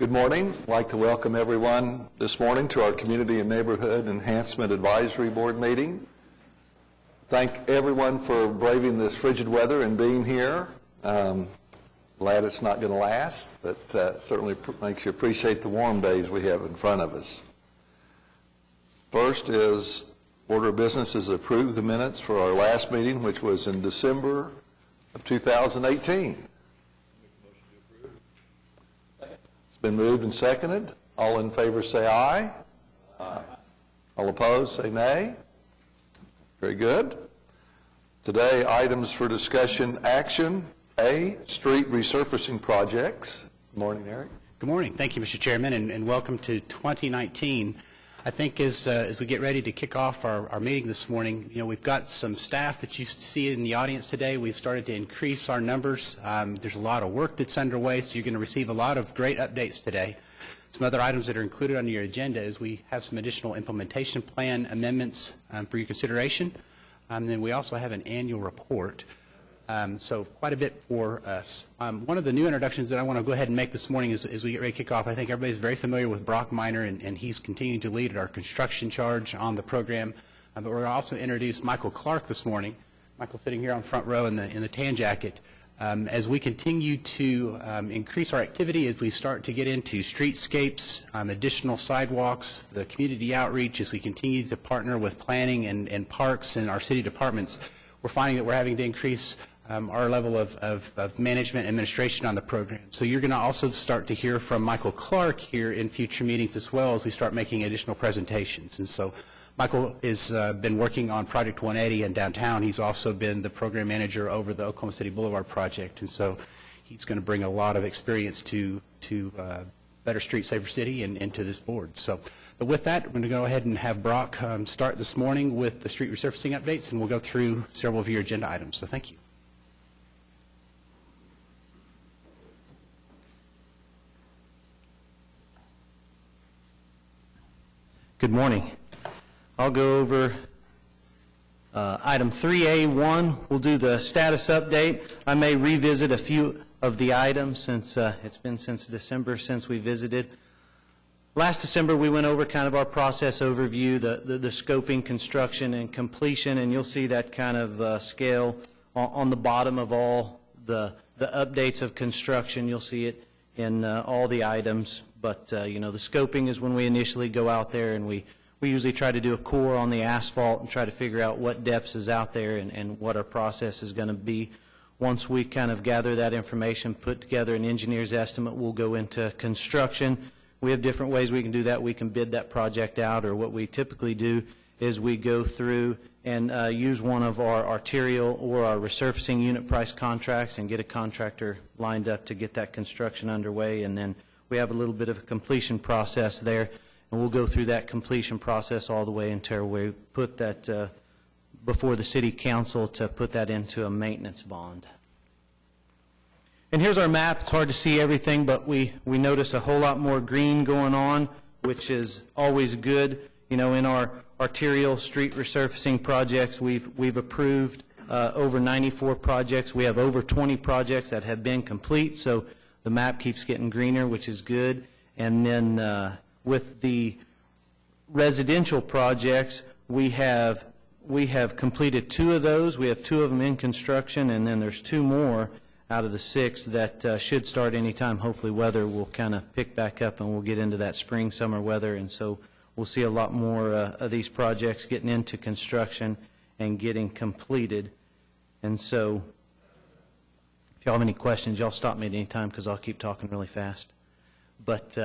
Good morning. I'd like to welcome everyone this morning to our Community and Neighborhood Enhancement Advisory Board meeting. Thank everyone for braving this frigid weather and being here. Glad it's not going to last, but certainly makes you appreciate the warm days we have in front of us. First is order of business is approve the minutes for our last meeting, which was in December of 2018. Been moved and seconded. All in favor say aye. Aye. All opposed say nay. Very good. Today, items for discussion action. A, street resurfacing projects. Good morning, Eric. Good morning. Thank you, Mr. Chairman, and welcome to 2019. I think as we get ready to kick off our meeting this morning, we've got some staff that you see in the audience today. We've started to increase our numbers. There's a lot of work that's underway, so you're going to receive a lot of great updates today. Some other items that are included on your agenda is we have some additional implementation plan amendments for your consideration. And then we also have an annual report. So quite a bit for us. One of the new introductions that I want to go ahead and make this morning as we get ready to kick off, I think everybody's very familiar with Brock Miner, and he's continuing to lead our construction charge on the program. But we're going to also introduce Michael Clark this morning. Michael sitting here on the front row in the tan jacket. As we continue to increase our activity, as we start to get into streetscapes, additional sidewalks, the community outreach, as we continue to partner with planning and parks and our city departments, we're finding that we're having to increase our level of management administration on the program. So you're going to also start to hear from Michael Clark here in future meetings as well as we start making additional presentations. And so Michael has been working on Project 180 in downtown. He's also been the program manager over the Oklahoma City Boulevard project. And so he's going to bring a lot of experience to Better Street, Safer City and to this board. So, but with that, we're going to go ahead and have Brock start this morning with the street resurfacing updates, and we'll go through several of your agenda items. So thank you. Good morning. I'll go over item 3A1. We'll do the status update. I may revisit a few of the items since it's been since December since we visited. Last December we went over kind of our process overview, the scoping, construction, and completion, and you'll see that kind of scale on the bottom of all the updates of construction. You'll see it in all the items, but the scoping is when we initially go out there and we usually try to do a core on the asphalt and try to figure out what depths is out there and what our process is going to be. Once we kind of gather that information, put together an engineer's estimate, we'll go into construction. We have different ways we can do that. We can bid that project out, or what we typically do is we go through and use one of our Arterial or our resurfacing unit price contracts and get a contractor lined up to get that construction underway. And then we have a little bit of a completion process there, and we'll go through that completion process all the way until we put that before the City Council to put that into a maintenance bond. And here's our map. It's hard to see everything, but we notice a whole lot more green going on, which is always good. In our Arterial street resurfacing projects, we've approved over 94 projects. We have over 20 projects that have been complete, so the map keeps getting greener, which is good. And then with the residential projects, we have completed 2 of those. We have 2 of them in construction, and then there's 2 more out of the 6 that should start anytime. Hopefully weather will kind of pick back up and we'll get into that spring, summer weather, and so we'll see a lot more of these projects getting into construction and getting completed. And so if y'all have any questions, y'all stop me at any time because I'll keep talking really fast. But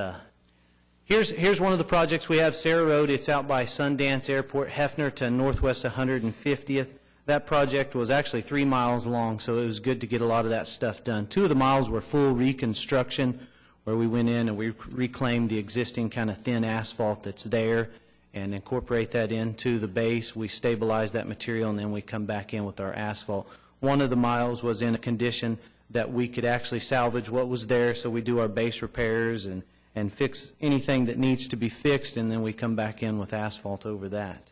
here's one of the projects we have, Sara Road. It's out by Sundance Airport, Hefner to Northwest 150th. That project was actually 3 miles long, so it was good to get a lot of that stuff done. 2 of the miles were full reconstruction, where we went in and we reclaimed the existing kind of thin asphalt that's there and incorporate that into the base. We stabilize that material, and then we come back in with our asphalt. One of the miles was in a condition that we could actually salvage what was there, so we do our base repairs and fix anything that needs to be fixed, and then we come back in with asphalt over that.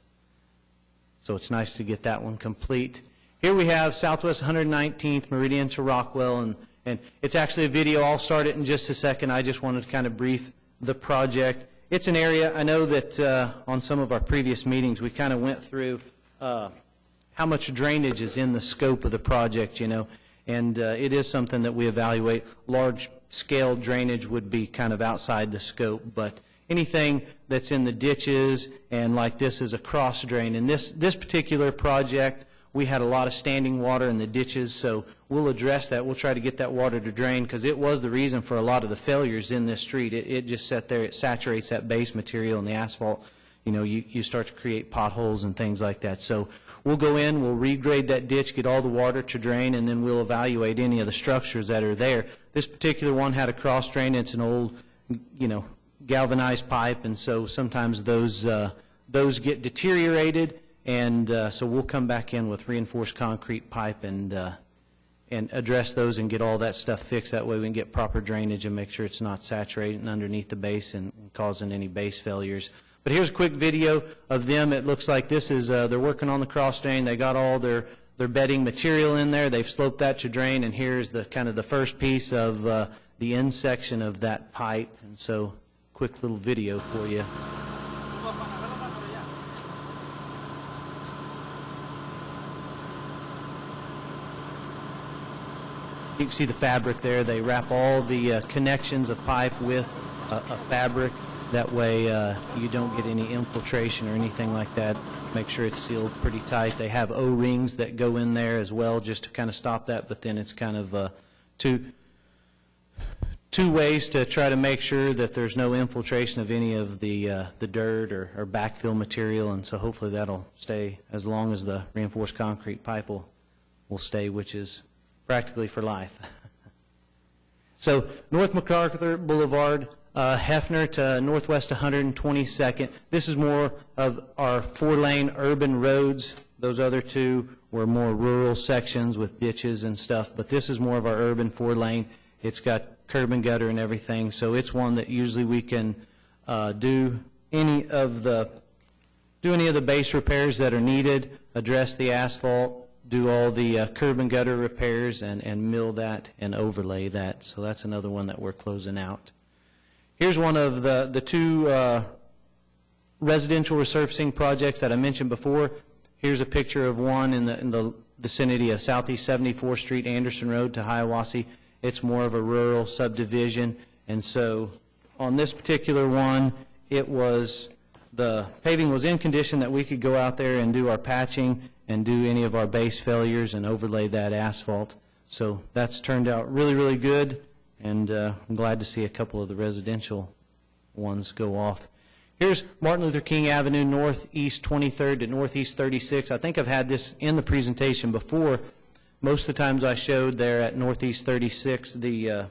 So it's nice to get that one complete. Here we have Southwest 119th Meridian to Rockwell, And it's actually a video. I'll start it in just a second. I just wanted to kind of brief the project. It's an area, I know that on some of our previous meetings, we kind of went through how much drainage is in the scope of the project, you know, and it is something that we evaluate. Large-scale drainage would be kind of outside the scope, but anything that's in the ditches and like this is a cross drain. In this particular project, we had a lot of standing water in the ditches, so we'll address that. We'll try to get that water to drain because it was the reason for a lot of the failures in this street. It just sat there, it saturates that base material and the asphalt. You know, you start to create potholes and things like that. So we'll go in, we'll regrade that ditch, get all the water to drain, and then we'll evaluate any of the structures that are there. This particular one had a cross drain. It's an old, you know, galvanized pipe, and so sometimes those get deteriorated. And so we'll come back in with reinforced concrete pipe and address those and get all that stuff fixed. That way we can get proper drainage and make sure it's not saturating underneath the base and causing any base failures. But here's a quick video of them. It looks like this is, they're working on the cross drain. They got all their bedding material in there. They've sloped that to drain, and here's the kind of the first piece of the end section of that pipe. And so quick little video for you. You can see the fabric there. They wrap all the connections of pipe with a fabric. That way you don't get any infiltration or anything like that. Make sure it's sealed pretty tight. They have O-rings that go in there as well just to kind of stop that, but then it's kind of two ways to try to make sure that there's no infiltration of any of the dirt or backfill material, and so hopefully that'll stay as long as the reinforced concrete pipe will stay, which is practically for life. So North MacArthur Boulevard, Hefner to Northwest 122nd. This is more of our 4-lane urban roads. Those other two were more rural sections with ditches and stuff, but this is more of our urban 4-lane. It's got curb and gutter and everything, so it's one that usually we can do any of the base repairs that are needed, address the asphalt, do all the curb and gutter repairs, and mill that and overlay that. So that's another one that we're closing out. Here's one of the two residential resurfacing projects that I mentioned before. Here's a picture of one in the vicinity of Southeast 74th Street, Anderson Road to Hiwassee. It's more of a rural subdivision, and so on this particular one, the paving was in condition that we could go out there and do our patching and do any of our base failures and overlay that asphalt. So that's turned out really, really good, and I'm glad to see a couple of the residential ones go off. Here's Martin Luther King Avenue, Northeast 23rd to Northeast 36th. I think I've had this in the presentation before. Most of the times I showed there at Northeast 36 the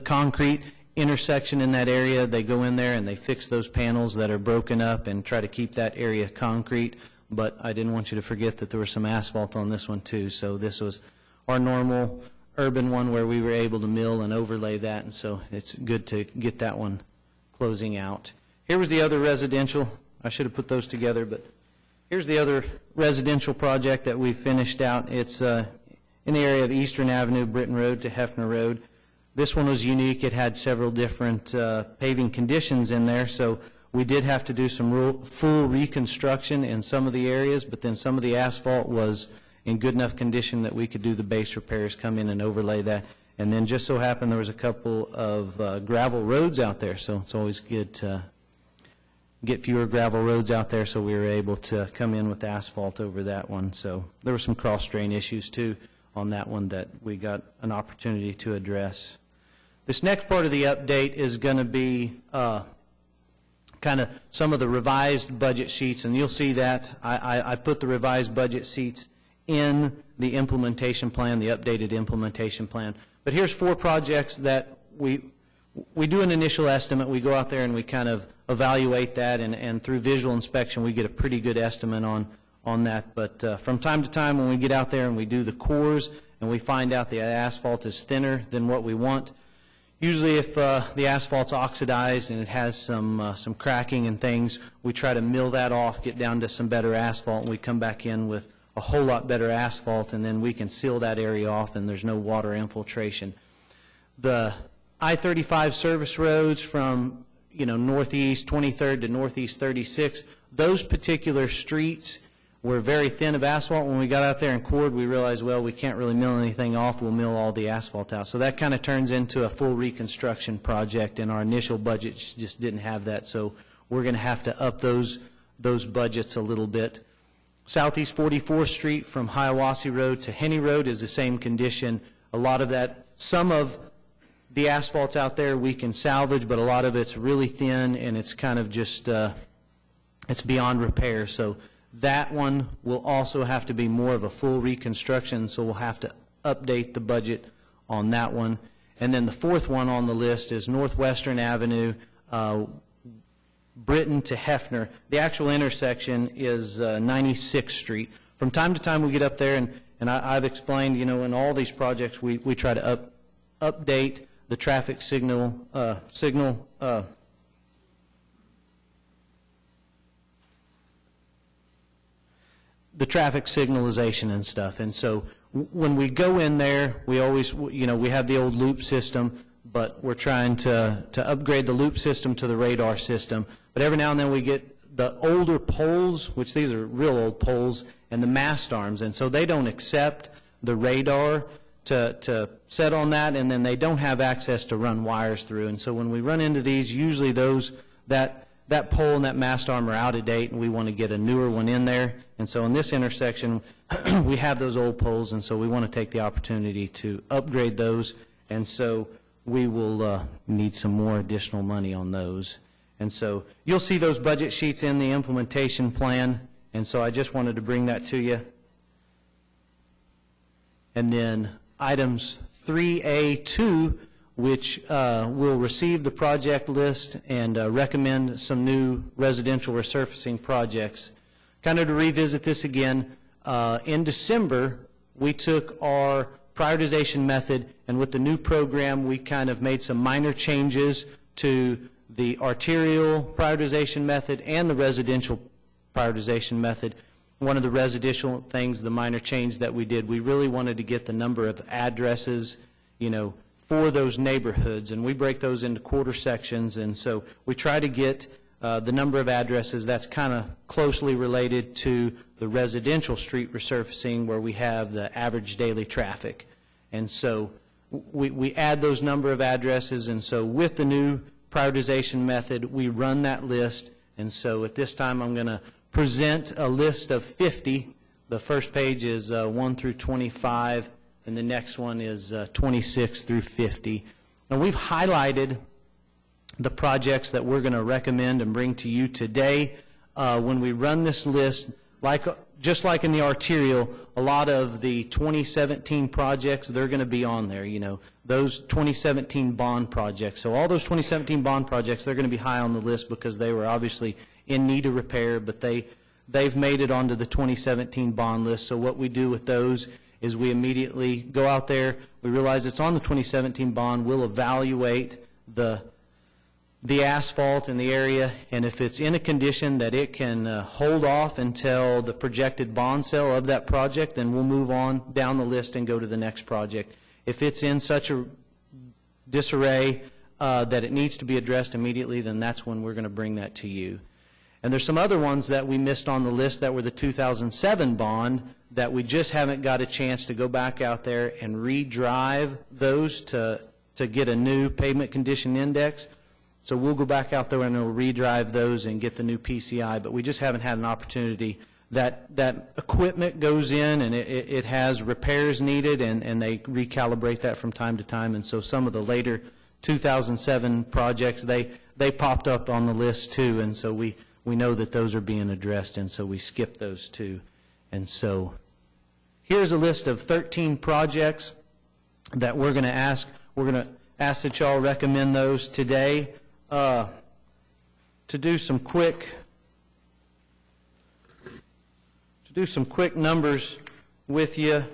concrete intersection in that area. They go in there and they fix those panels that are broken up and try to keep that area concrete. But I didn't want you to forget that there was some asphalt on this one too. So this was our normal urban one where we were able to mill and overlay that, and so it's good to get that one closing out. Here was the other residential. I should have put those together, but here's the other residential project that we finished out. It's in the area of Eastern Avenue, Britton Road to Hefner Road. This one was unique. It had several different paving conditions in there, so we did have to do some full reconstruction in some of the areas, but then some of the asphalt was in good enough condition that we could do the base repairs, come in and overlay that. And then just so happened there was a couple of gravel roads out there, so it's always good to get fewer gravel roads out there, so we were able to come in with asphalt over that one. So there were some cross-drain issues too on that one that we got an opportunity to address. This next part of the update is going to be kind of some of the revised budget sheets, and you'll see that. I put the revised budget sheets in the implementation plan, the updated implementation plan. But here's 4 projects that we do an initial estimate. We go out there and we kind of evaluate that, and through visual inspection we get a pretty good estimate on that. But from time to time when we get out there and we do the cores and we find out the asphalt is thinner than what we want, usually if the asphalt's oxidized and it has some cracking and things, we try to mill that off, get down to some better asphalt, and we come back in with a whole lot better asphalt, and then we can seal that area off and there's no water infiltration. The I-35 service roads from, northeast 23rd to northeast 36, those particular streets were very thin of asphalt. When we got out there and cored, we realized, well, we can't really mill anything off. We'll mill all the asphalt out. So that kind of turns into a full reconstruction project, and our initial budget just didn't have that. So we're going to have to up those budgets a little bit. Southeast 44th Street from Hiwassee Road to Henny Road is the same condition. A lot of that, some of the asphalt's out there we can salvage, but a lot of it's really thin and it's kind of just, it's beyond repair. So that one will also have to be more of a full reconstruction, so we'll have to update the budget on that one. And then the fourth one on the list is Northwestern Avenue, Britton to Hefner. The actual intersection is 96th Street. From time to time we get up there, and I've explained, in all these projects we try to update the traffic signal, the traffic signalization and stuff. And so when we go in there, we always, we have the old loop system, but we're trying to upgrade the loop system to the radar system. But every now and then we get the older poles, which these are real old poles, and the mast arms. And so they don't accept the radar to set on that, and then they don't have access to run wires through. And so when we run into these, usually that pole and that mast arm are out of date, and we want to get a newer one in there. And so in this intersection, we have those old poles, and so we want to take the opportunity to upgrade those. And so we will need some more additional money on those. And so you'll see those budget sheets in the implementation plan, and so I just wanted to bring that to you. And then items 3A2, which will receive the project list and recommend some new residential resurfacing projects. Kind of to revisit this again, in December, we took our prioritization method, and with the new program, we kind of made some minor changes to the arterial prioritization method and the residential prioritization method. One of the residential things, the minor change that we did, we really wanted to get the number of addresses, for those neighborhoods, and we break those into quarter sections, and so we try to get the number of addresses that's kind of closely related to the residential street resurfacing where we have the average daily traffic. And so we add those number of addresses, and so with the new prioritization method, we run that list. And so at this time, I'm going to present a list of 50. The first page is 1 through 25, and the next one is 26 through 50. Now, we've highlighted the projects that we're going to recommend and bring to you today. When we run this list, just like in the arterial, a lot of the 2017 projects, they're going to be on there, those 2017 bond projects. So all those 2017 bond projects, they're going to be high on the list because they were obviously in need of repair, but they've made it onto the 2017 bond list. So what we do with those is we immediately go out there, we realize it's on the 2017 bond, we'll evaluate the asphalt in the area, and if it's in a condition that it can hold off until the projected bond sale of that project, then we'll move on down the list and go to the next project. If it's in such a disarray that it needs to be addressed immediately, then that's when we're going to bring that to you. And there's some other ones that we missed on the list that were the 2007 bond that we just haven't got a chance to go back out there and re-drive those to get a new pavement condition index. So we'll go back out there and we'll re-drive those and get the new PCI, but we just haven't had an opportunity. That equipment goes in and it has repairs needed, and they recalibrate that from time to time. And so some of the later 2007 projects, they popped up on the list too, and so we know that those are being addressed, and so we skip those too. And so here's a list of 13 projects that we're going to ask. We're going to ask that y'all recommend those today. To do some quick numbers with you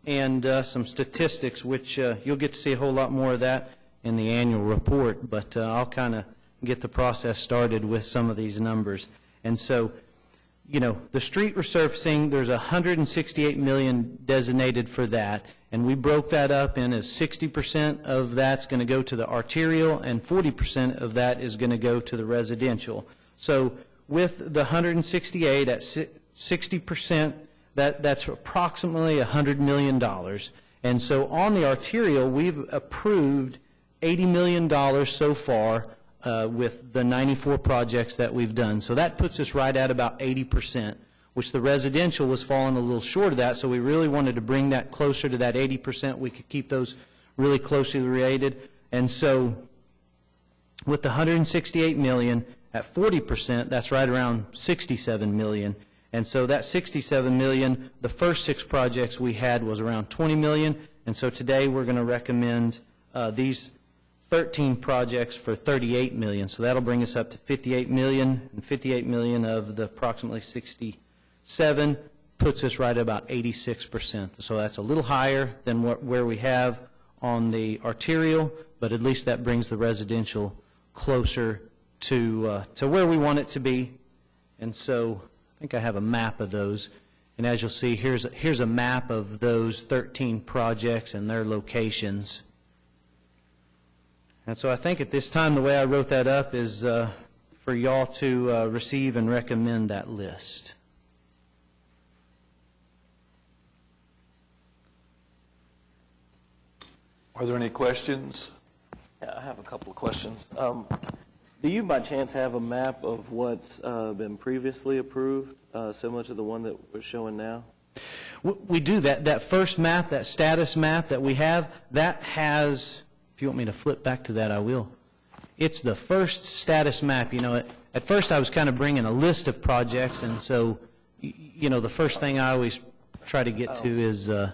and some statistics, which you'll get to see a whole lot more of that in the annual report, but I'll kind of get the process started with some of these numbers. And so you know, the street resurfacing, there's $168 million designated for that, and we broke that up in as 60% of that's going to go to the arterial, and 40% of that is going to go to the residential. So with the 168 at 60%, that's approximately $100 million. And so on the arterial, we've approved $80 million so far with the 94 projects that we've done. So that puts us right at about 80%, which the residential was falling a little short of that, so we really wanted to bring that closer to that 80%. We could keep those really closely related. And so with the 168 million at 40%, that's right around 67 million. And so that 67 million, the first 6 projects we had was around 20 million, and so today we're going to recommend these 13 projects for 38 million. So that'll bring us up to 58 million, and 58 million of the approximately 67 puts us right at about 86%. So that's a little higher than where we have on the arterial, but at least that brings the residential closer to where we want it to be. And so I think I have a map of those. And as you'll see, here's a map of those 13 projects and their locations. And so I think at this time the way I wrote that up is for y'all to receive and recommend that list. Are there any questions? Yeah, I have a couple of questions. Do you by chance have a map of what's been previously approved, similar to the one that we're showing now? We do. That first map, that status map that we have, that has, if you want me to flip back to that, I will. It's the first status map. You know, at first I was kind of bringing a list of projects, and so, you know, the first thing I always try to get to is a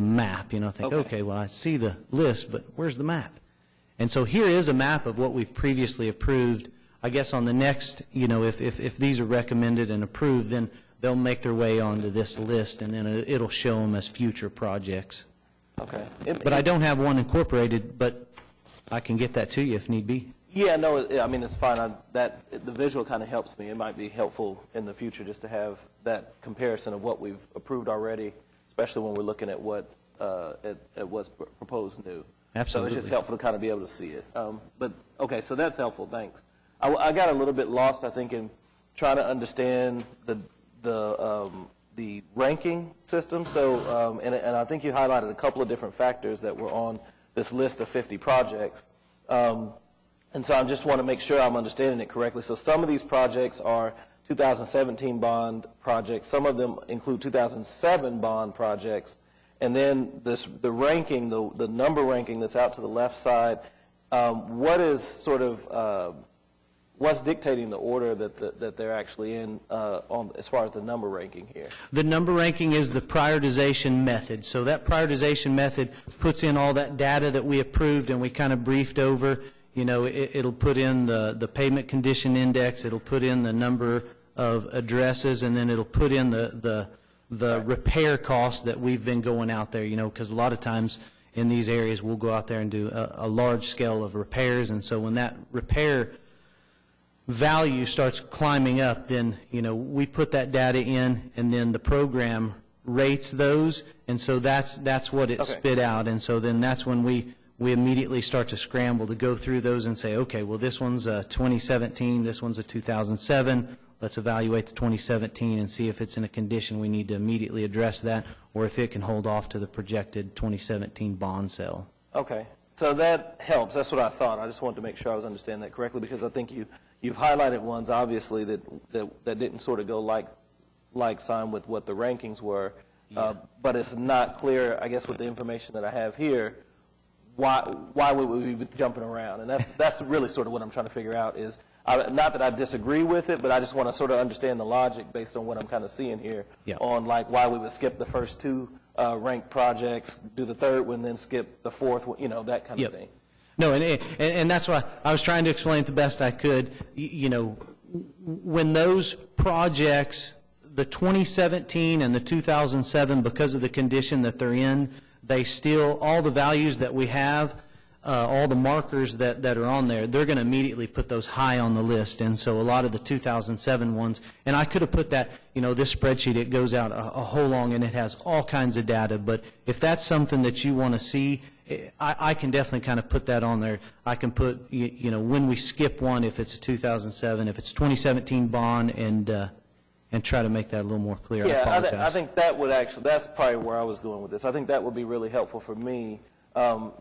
map. You know, I think, okay, well, I see the list, but where's the map? And so here is a map of what we've previously approved. I guess on the next, you know, if these are recommended and approved, then they'll make their way onto this list, and then it'll show them as future projects. Okay. But I don't have one incorporated, but I can get that to you if need be. Yeah, no, I mean, it's fine. The visual kind of helps me. It might be helpful in the future just to have that comparison of what we've approved already, especially when we're looking at what's proposed new. Absolutely. So it's just helpful to kind of be able to see it. But okay, so that's helpful. Thanks. I got a little bit lost, I think, in trying to understand the ranking system. So, and I think you highlighted a couple of different factors that were on this list of 50 projects. And so I just want to make sure I'm understanding it correctly. So some of these projects are 2017 bond projects. Some of them include 2007 bond projects. And then the ranking, the number ranking that's out to the left side, what is sort of, what's dictating the order that they're actually in as far as the number ranking here? The number ranking is the prioritization method. So that prioritization method puts in all that data that we approved and we kind of briefed over. You know, it'll put in the pavement condition index, it'll put in the number of addresses, and then it'll put in the repair costs that we've been going out there, you know, because a lot of times in these areas we'll go out there and do a large scale of repairs, and so when that repair value starts climbing up, then, you know, we put that data in, and then the program rates those, and so that's what it spit out, and so then that's when we immediately start to scramble to go through those and say, okay, well, this one's a 2017, this one's a 2007, let's evaluate the 2017 and see if it's in a condition we need to immediately address that, or if it can hold off to the projected 2017 bond sale. Okay, so that helps. That's what I thought. I just wanted to make sure I was understanding that correctly, because I think you've highlighted ones, obviously, that didn't sort of go like sign with what the rankings were, but it's not clear, I guess, with the information that I have here, why would we be jumping around? And that's really sort of what I'm trying to figure out is, not that I disagree with it, but I just want to sort of understand the logic based on what I'm kind of seeing here on like why we would skip the first 2 ranked projects, do the third one, then skip the fourth one, you know, that kind of thing. No, and that's why I was trying to explain it the best I could. You know, when those projects, the 2017 and the 2007, because of the condition that they're in, they still, all the values that we have, all the markers that are on there, they're going to immediately put those high on the list. And so a lot of the 2007 ones, and I could have put that, this spreadsheet, it goes out a whole long and it has all kinds of data. But if that's something that you want to see, I can definitely kind of put that on there. I can put, when we skip one, if it's a 2007, if it's 2017 bond, and try to make that a little more clear. Yeah, I apologize. I think that would actually, that's probably where I was going with this. I think that would be really helpful for me,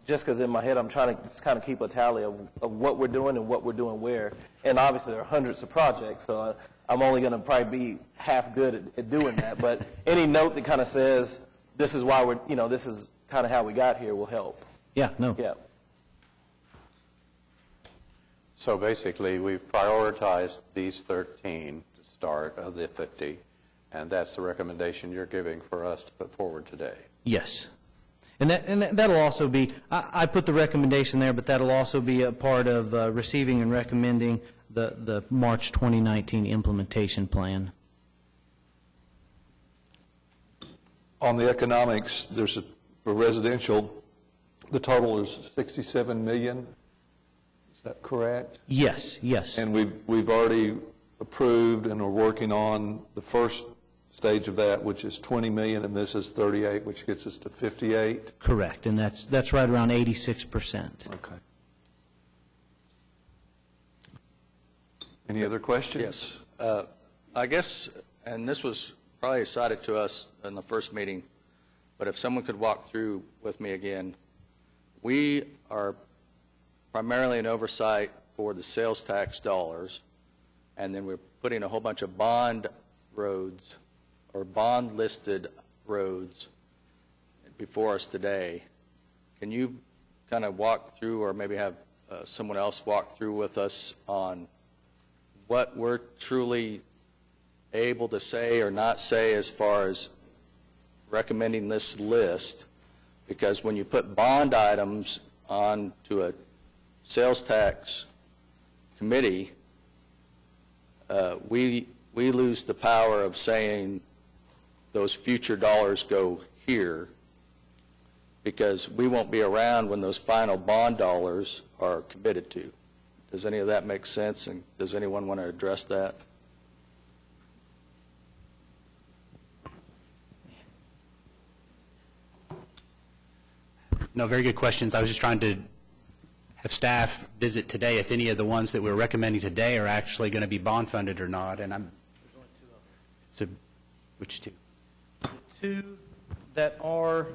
just because in my head I'm trying to just kind of keep a tally of what we're doing and what we're doing where. And obviously there are hundreds of projects, so I'm only going to probably be half good at doing that. But any note that kind of says, this is why we're, this is kind of how we got here will help. Yeah, no. Yeah. So basically, we've prioritized these 13 to start of the 50, and that's the recommendation you're giving for us to put forward today. Yes. And that'll also be, I put the recommendation there, but that'll also be a part of receiving and recommending the March 2019 implementation plan. On the economics, for residential, the total is 67 million. Is that correct? Yes, yes. And we've already approved and are working on the first stage of that, which is 20 million, and this is 38, which gets us to 58. Correct, and that's right around 86%. Okay. Any other questions? Yes. I guess, and this was probably cited to us in the first meeting, but if someone could walk through with me again, we are primarily an oversight for the sales tax dollars, and then we're putting a whole bunch of bond roads or bond-listed roads before us today. Can you kind of walk through, or maybe have someone else walk through with us on what we're truly able to say or not say as far as recommending this list? Because when you put bond items onto a sales tax committee, we lose the power of saying those future dollars go here, because we won't be around when those final bond dollars are committed to. Does any of that make sense, and does anyone want to address that? No, very good questions. I was just trying to have staff visit today if any of the ones that we're recommending today are actually going to be bond funded or not. And there's only two of them. So, which two? The two that are,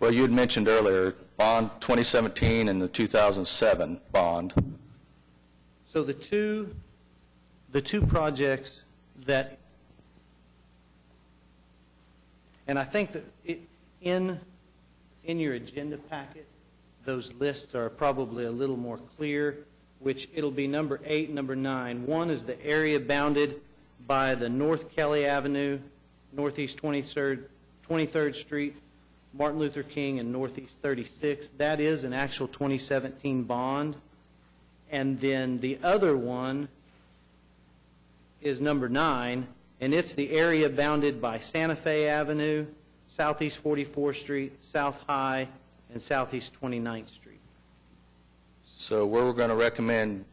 Well, you had mentioned earlier bond 2017 and the 2007 bond. so the two projects that, and I think that in your agenda packet, those lists are probably a little more clear, which it'll be number 8 and number 9. One is the area bounded by the North Kelly Avenue, Northeast 23rd Street, Martin Luther King, and Northeast 36th. That is an actual 2017 bond. And then the other one is number 9, and it's the area bounded by Santa Fe Avenue, Southeast 44th Street, South High, and Southeast 29th Street. So we're going to recommend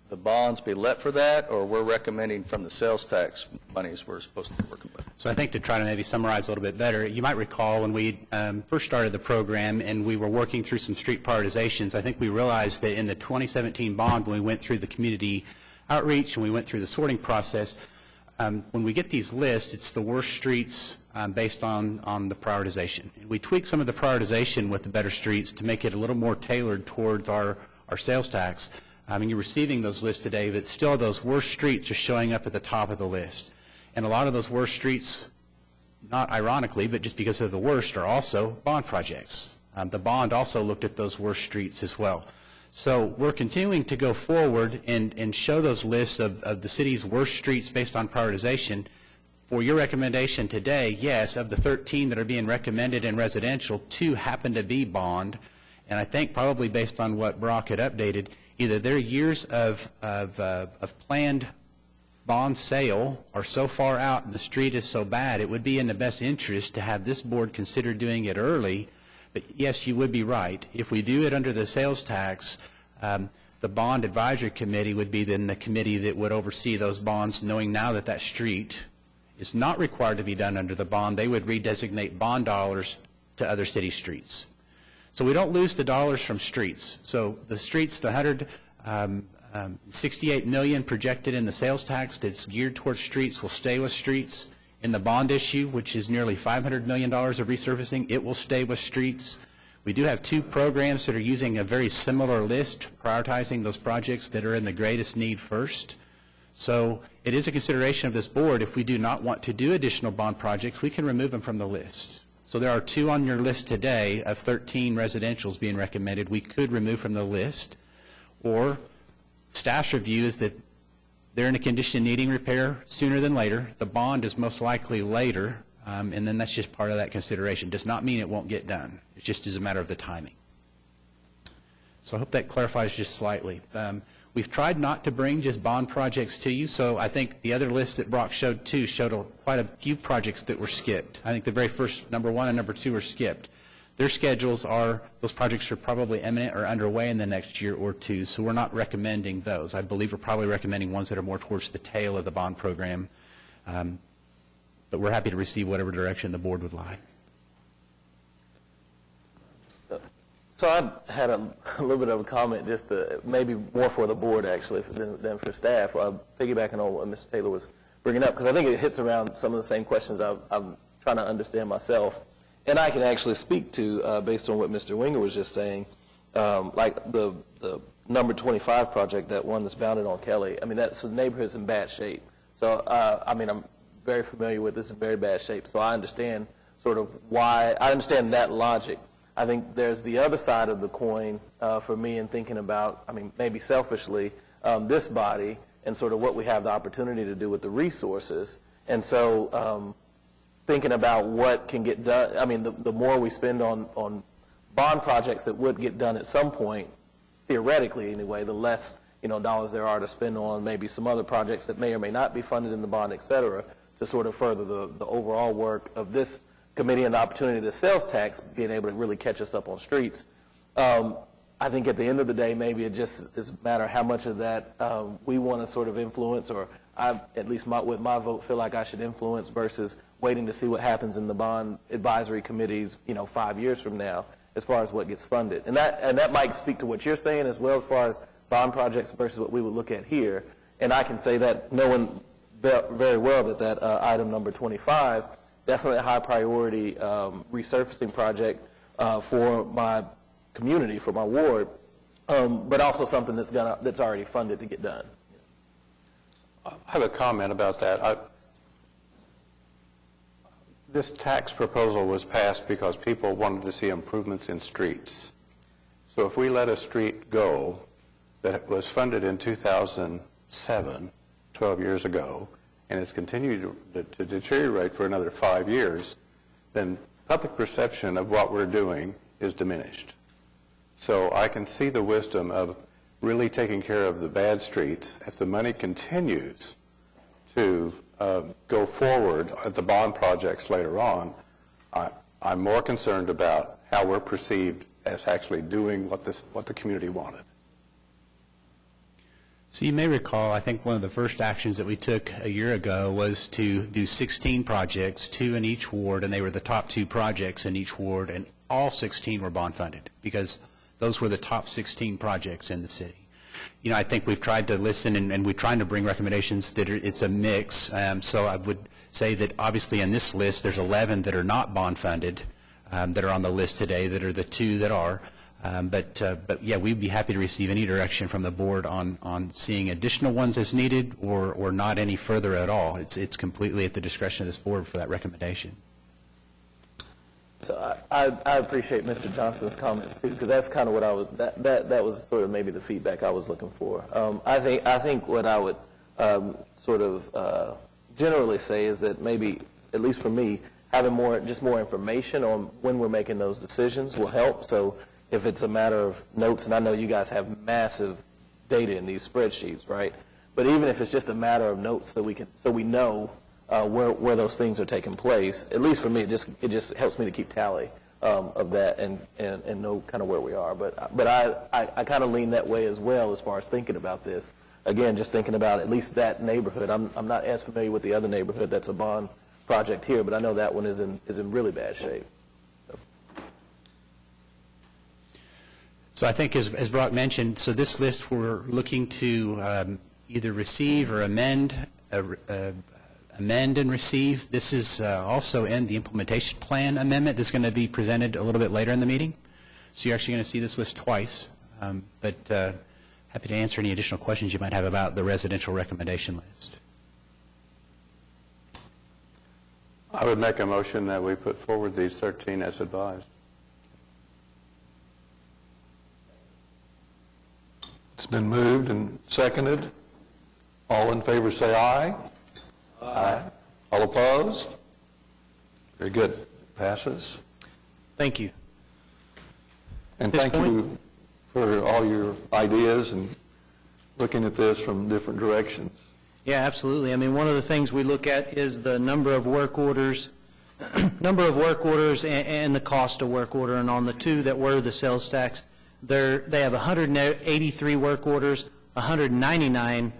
the bonds be let for that, or we're recommending from the sales tax monies we're supposed to be working with? So I think to try to maybe summarize a little bit better, you might recall when we first started the program and we were working through some street prioritizations, I think we realized that in the 2017 bond, when we went through the community outreach and we went through the sorting process, when we get these lists, it's the worst streets based on the prioritization. And we tweak some of the prioritization with the better streets to make it a little more tailored towards our sales tax. I mean, you're receiving those lists today, but still those worst streets are showing up at the top of the list. And a lot of those worst streets, not ironically, but just because of the worst, are also bond projects. The bond also looked at those worst streets as well. So we're continuing to go forward and show those lists of the city's worst streets based on prioritization. For your recommendation today, yes, of the 13 that are being recommended in residential, 2 happen to be bond. And I think probably based on what Brock had updated, either their years of planned bond sale are so far out and the street is so bad, it would be in the best interest to have this board consider doing it early. But yes, you would be right. If we do it under the sales tax, the bond advisory committee would be then the committee that would oversee those bonds, knowing now that that street is not required to be done under the bond. They would redesignate bond dollars to other city streets. So we don't lose the dollars from streets. So the streets, the 168 million projected in the sales tax that's geared towards streets will stay with streets. In the bond issue, which is nearly $500 million of resurfacing, it will stay with streets. We do have two programs that are using a very similar list, prioritizing those projects that are in the greatest need first. So it is a consideration of this board. If we do not want to do additional bond projects, we can remove them from the list. So there are 2 on your list today of 13 residentials being recommended. We could remove from the list. Or staff's review is that they're in a condition needing repair sooner than later. The bond is most likely later, and then that's just part of that consideration. Does not mean it won't get done. It just is a matter of the timing. So I hope that clarifies just slightly. We've tried not to bring just bond projects to you, so I think the other list that Brock showed too showed quite a few projects that were skipped. I think the very first, number 1 and number 2 were skipped. Their schedules are, those projects are probably imminent or underway in the next year or 2, so we're not recommending those. I believe we're probably recommending ones that are more towards the tail of the bond program, but we're happy to receive whatever direction the board would like. So I had a little bit of a comment, just maybe more for the board actually than for staff, piggybacking on what Mr. Taylor was bringing up, because I think it hits around some of the same questions I'm trying to understand myself. And I can actually speak to, based on what Mr. Winger was just saying, like the number 25 project, that one that's bounded on Kelly. I mean, the neighborhood's in bad shape. So, I mean, I'm very familiar with this in very bad shape. So I understand sort of why, I understand that logic. I think there's the other side of the coin for me in thinking about, I mean, maybe selfishly, this body and sort of what we have the opportunity to do with the resources. And so thinking about what can get done, I mean, the more we spend on bond projects that would get done at some point, theoretically anyway, the less, dollars there are to spend on maybe some other projects that may or may not be funded in the bond, et cetera, to sort of further the overall work of this committee and the opportunity of the sales tax being able to really catch us up on streets. I think at the end of the day, maybe it just is a matter of how much of that we want to sort of influence, or I, at least with my vote, feel like I should influence versus waiting to see what happens in the bond advisory committees, 5 years from now, as far as what gets funded. And that might speak to what you're saying as well, as far as bond projects versus what we would look at here. And I can say that knowing very well that item number 25, definitely a high priority resurfacing project for my community, for my ward, but also something that's already funded to get done. I have a comment about that. This tax proposal was passed because people wanted to see improvements in streets. So if we let a street go that was funded in 2007, 12 years ago, and it's continued to deteriorate for another 5 years, then public perception of what we're doing is diminished. So I can see the wisdom of really taking care of the bad streets. If the money continues to go forward at the bond projects later on, I'm more concerned about how we're perceived as actually doing what the community wanted. So you may recall, I think one of the first actions that we took a year ago was to do 16 projects, 2 in each ward, and they were the top 2 projects in each ward, and all 16 were bond funded because those were the top 16 projects in the city. I think we've tried to listen, and we're trying to bring recommendations that it's a mix. So I would say that obviously in this list there's 11 that are not bond funded that are on the list today, that are the 2 that are. But yeah, we'd be happy to receive any direction from the board on seeing additional ones as needed or not any further at all. It's completely at the discretion of this board for that recommendation. So I appreciate Mr. Johnson's comments too, because that's kind of what I was, that was sort of maybe the feedback I was looking for. I think what I would sort of generally say is that maybe, at least for me, having more information on when we're making those decisions will help. So if it's a matter of notes, and I know you guys have massive data in these spreadsheets, right? But even if it's just a matter of notes so we know where those things are taking place, at least for me, it just helps me to keep tally of that and know kind of where we are. But I kind of lean that way as well as far as thinking about this. Again, just thinking about at least that neighborhood. I'm not as familiar with the other neighborhood that's a bond project here, but I know that one is in really bad shape. So I think, as Brock mentioned, so this list we're looking to either receive or amend and receive. This is also in the implementation plan amendment that's going to be presented a little bit later in the meeting. So you're actually going to see this list twice. But happy to answer any additional questions you might have about the residential recommendation list. I would make a motion that we put forward these 13 as advised. It's been moved and seconded. All in favor say aye. Aye. All opposed? Very good. Passes. Thank you. And This thank you for all your ideas and looking at this from different directions. Yeah, absolutely. I mean, one of the things we look at is the number of work orders, and the cost of work order. And on the two that were the sales tax, they have 183 work orders, 199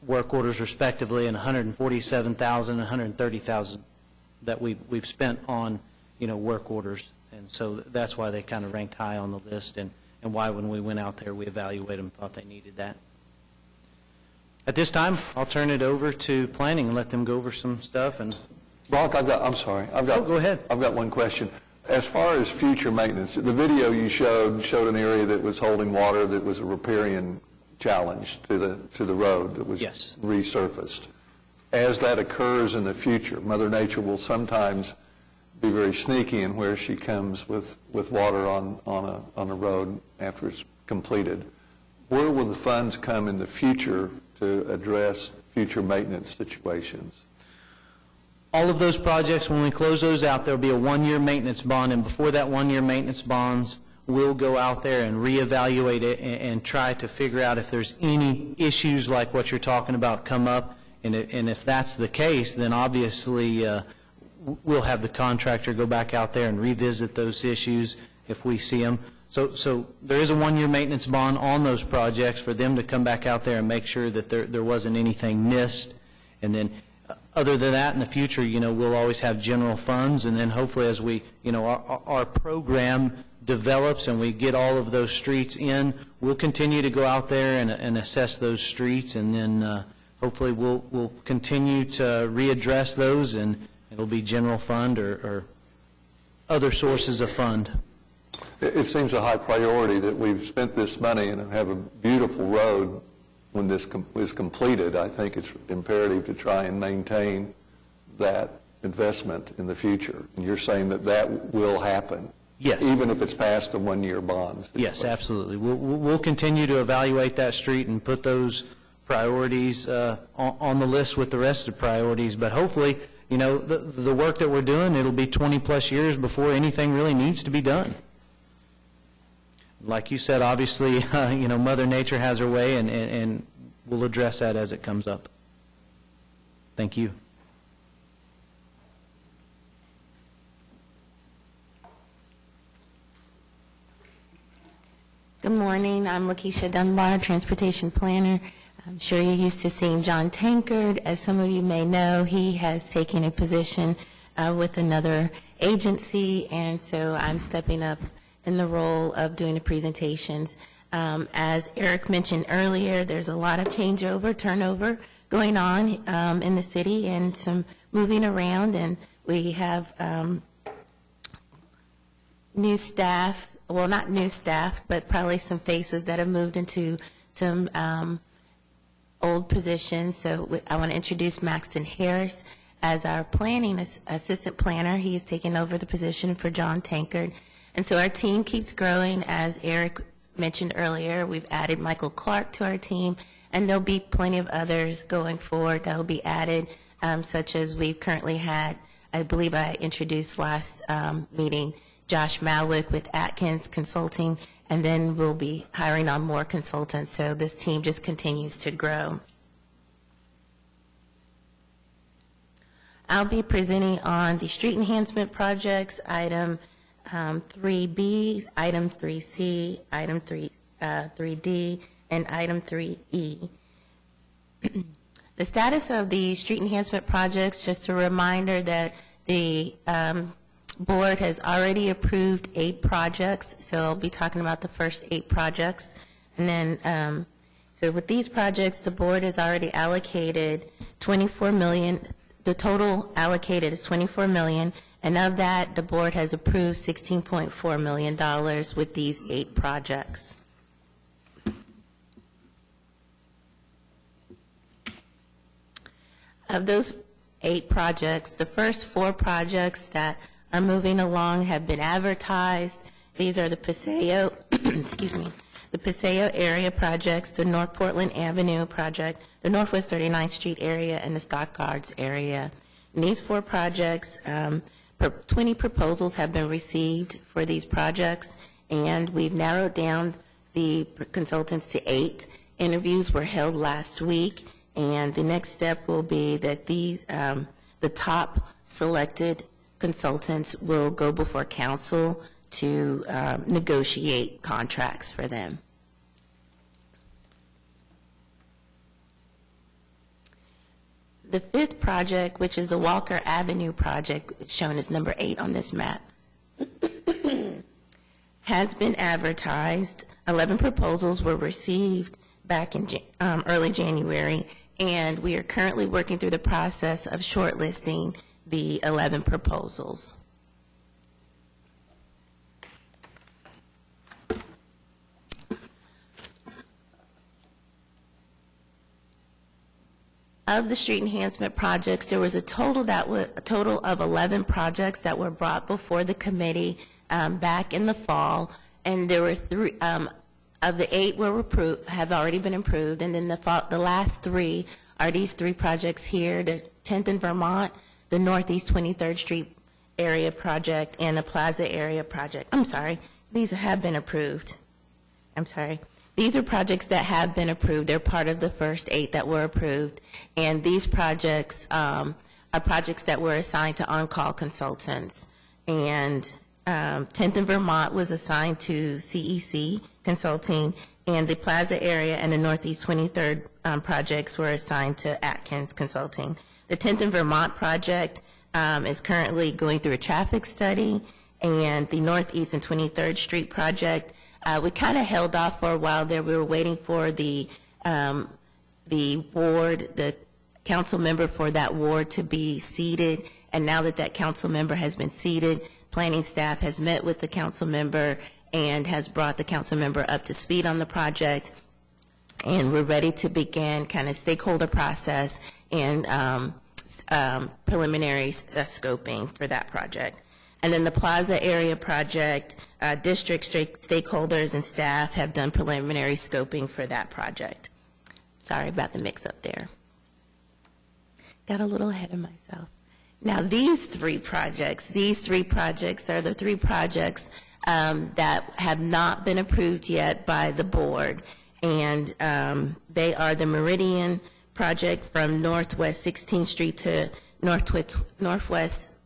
work orders respectively, and 147,000 and 130,000 that we've spent on, work orders. And so that's why they kind of ranked high on the list, and why when we went out there we evaluated them, thought they needed that. At this time, I'll turn it over to planning and let them go over some stuff. And Brock, go ahead. I've got one question. As far as future maintenance, the video you showed an area that was holding water that was a riparian challenge to the road that was resurfaced. As that occurs in the future, Mother Nature will sometimes be very sneaky in where she comes with water on a road after it's completed. Where will the funds come in the future to address future maintenance situations? all of those projects, when we close those out, there'll be a one-year maintenance bond, and before that one-year maintenance bonds, we'll go out there and reevaluate it and try to figure out if there's any issues like what you're talking about come up, and if that's the case, then obviously we'll have the contractor go back out there and revisit those issues if we see them. So there is a one-year maintenance bond on those projects for them to come back out there and make sure that there wasn't anything missed. And then other than that, in the future, we'll always have general funds, and then hopefully as we, our program develops and we get all of those streets in, we'll continue to go out there and assess those streets, and then hopefully we'll continue to readdress those, and it'll be general fund or other sources of fund. It seems a high priority that we've spent this money and have a beautiful road. When this is completed, I think it's imperative to try and maintain that investment in the future. And you're saying that will happen? Yes. Even if it's past the one-year bonds? Yes, absolutely. We'll continue to evaluate that street and put those priorities on the list with the rest of the priorities. But hopefully, the work that we're doing, it'll be 20-plus years before anything really needs to be done. Like you said, obviously, Mother Nature has her way, and we'll address that as it comes up. Thank you. Good morning. I'm Lakeisha Dunbar, Transportation Planner. I'm sure you're used to seeing John Tankard. As some of you may know, he has taken a position with another agency, and so I'm stepping up in the role of doing the presentations. As Eric mentioned earlier, there's a lot of turnover going on in the city, and some moving around, and we have new staff, well, not new staff, but probably some faces that have moved into some old positions. So I want to introduce Maxton Harris as our planning assistant planner. He is taking over the position for John Tankard. And so our team keeps growing. As Eric mentioned earlier, we've added Michael Clark to our team, and there'll be plenty of others going forward that will be added, such as we've currently had, I believe I introduced last meeting, Josh Malwick with Atkins Consulting, and then we'll be hiring on more consultants. So this team just continues to grow. I'll be presenting on the street enhancement projects, item 3B, item 3C, item 3D, and item 3E. The status of the street enhancement projects, just a reminder that the board has already approved 8 projects, so I'll be talking about the first 8 projects. And then, so with these projects, the board has already allocated $24 million. The total allocated is $24 million, and of that, the board has approved $16.4 million with these 8 projects. Of those 8 projects, the first 4 projects that are moving along have been advertised. These are the Paseo, excuse me, the Paseo area projects, the North Portland Avenue project, the Northwest 39th Street area, and the Stockyards area. In these 4 projects, 20 proposals have been received for these projects, and we've narrowed down the consultants to 8. Interviews were held last week, and the next step will be that these, the top selected consultants will go before council to negotiate contracts for them. The 5th project, which is the Walker Avenue project, it's shown as number 8 on this map, has been advertised. 11 proposals were received back in early January, and we are currently working through the process of shortlisting the 11 proposals. Of the street enhancement projects, there was a total of 11 projects that were brought before the committee back in the fall, and there were 3 of the 8 were approved, have already been approved, and then the last 3 are these 3 projects here: the 10th and Vermont, the Northeast 23rd Street area project, and the Plaza area project. I'm sorry, these have been approved. I'm sorry. These are projects that have been approved. They're part of the first 8 that were approved. And these projects are projects that were assigned to on-call consultants. And 10th and Vermont was assigned to CEC Consulting, and the Plaza area and the Northeast 23rd projects were assigned to Atkins Consulting. The 10th and Vermont project is currently going through a traffic study, and the Northeast and 23rd Street project, we kind of held off for a while there. We were waiting for the ward, the council member for that ward to be seated, and now that that council member has been seated, planning staff has met with the council member and has brought the council member up to speed on the project, and we're ready to begin kind of stakeholder process and preliminary scoping for that project. And then the Plaza area project, district stakeholders and staff have done preliminary scoping for that project. Sorry about the mix-up there. Got a little ahead of myself. Now, these 3 projects are the 3 projects that have not been approved yet by the board. And they are the Meridian project from Northwest 16th Street to Northwest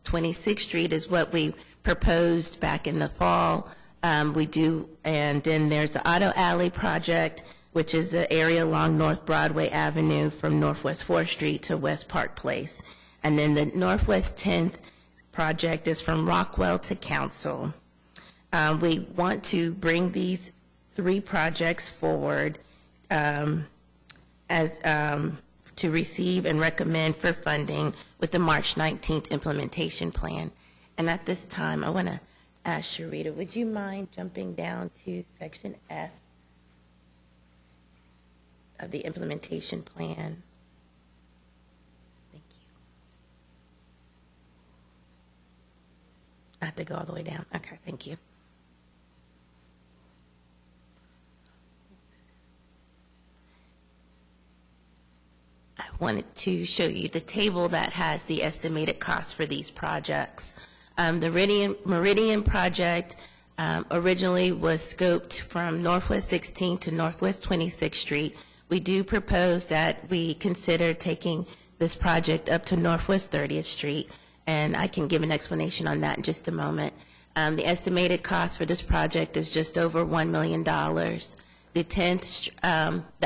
26th Street is what we proposed back in the fall. And then there's the Auto Alley project, which is the area along North Broadway Avenue from Northwest 4th Street to West Park Place. And then the Northwest 10th project is from Rockwell to Council. We want to bring these 3 projects forward to receive and recommend for funding with the March 19th implementation plan. And at this time, I want to ask Sharita, would you mind jumping down to section F of the implementation plan? Thank you. I have to go all the way down. Okay, thank you. I wanted to show you the table that has the estimated cost for these projects. The Meridian project originally was scoped from Northwest 16th to Northwest 26th Street. We do propose that we consider taking this project up to Northwest 30th Street, and I can give an explanation on that in just a moment. The estimated cost for this project is just over $1 million. The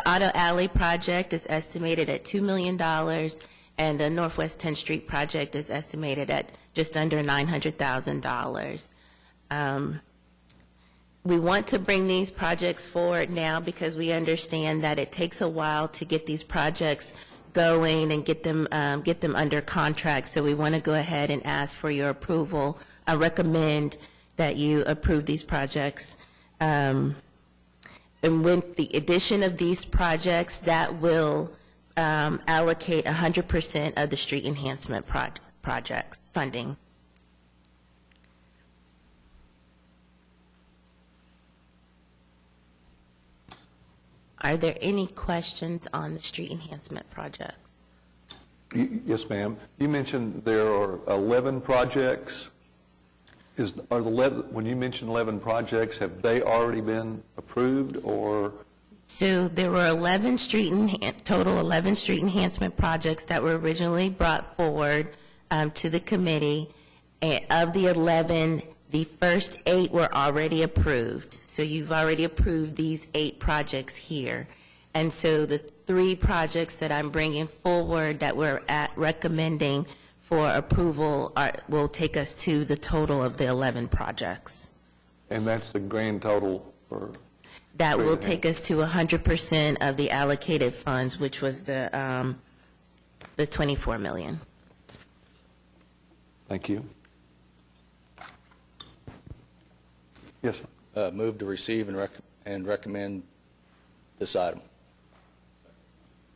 Auto Alley project is estimated at $2 million, and the Northwest 10th Street project is estimated at just under $900,000. We want to bring these projects forward now because we understand that it takes a while to get these projects going and get them under contract. So we want to go ahead and ask for your approval. I recommend that you approve these projects. And with the addition of these projects, that will allocate 100% of the street enhancement projects funding. Are there any questions on the street enhancement projects? Yes, ma'am. You mentioned there are 11 projects. When you mentioned 11 projects, have they already been approved, or? So there were total 11 street enhancement projects that were originally brought forward to the committee. And of the 11, the first 8 were already approved. So you've already approved these 8 projects here. And so the 3 projects that I'm bringing forward that we're recommending for approval will take us to the total of the 11 projects. And that's the grand total for? That will take us to 100% of the allocated funds, which was the $24 million. Thank you. Yes, sir. Move to receive and recommend this item.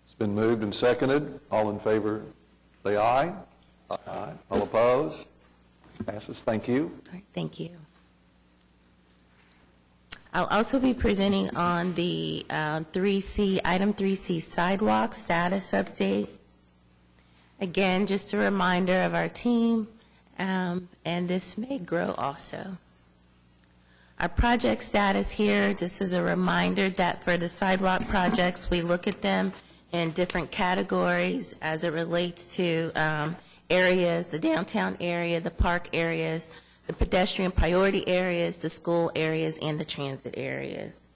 It's been moved and seconded. All in favor, say aye. Aye. All opposed? Passes. Thank you. All right, thank you. I'll also be presenting on the item 3C sidewalk status update. Again, just a reminder of our team, and this may grow also. Our project status here, just as a reminder that for the sidewalk projects, we look at them in different categories as it relates to areas, the downtown area, the park areas, the pedestrian priority areas, the school areas, and the transit areas.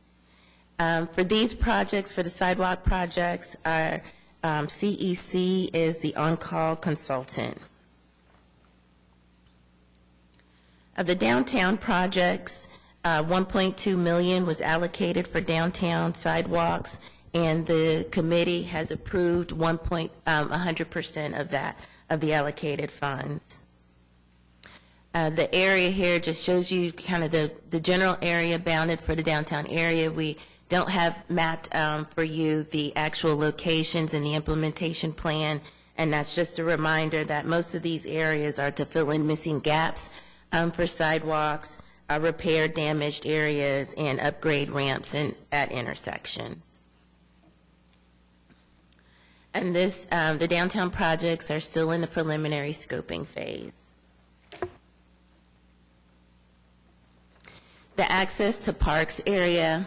For these projects, for the sidewalk projects, our CEC is the on-call consultant. Of the downtown projects, $1.2 million was allocated for downtown sidewalks, and the committee has approved 100% of that, of the allocated funds. The area here just shows you kind of the general area bounded for the downtown area. We don't have mapped for you the actual locations and the implementation plan, and that's just a reminder that most of these areas are to fill in missing gaps for sidewalks, repair damaged areas, and upgrade ramps at intersections. And the downtown projects are still in the preliminary scoping phase. The access to parks area,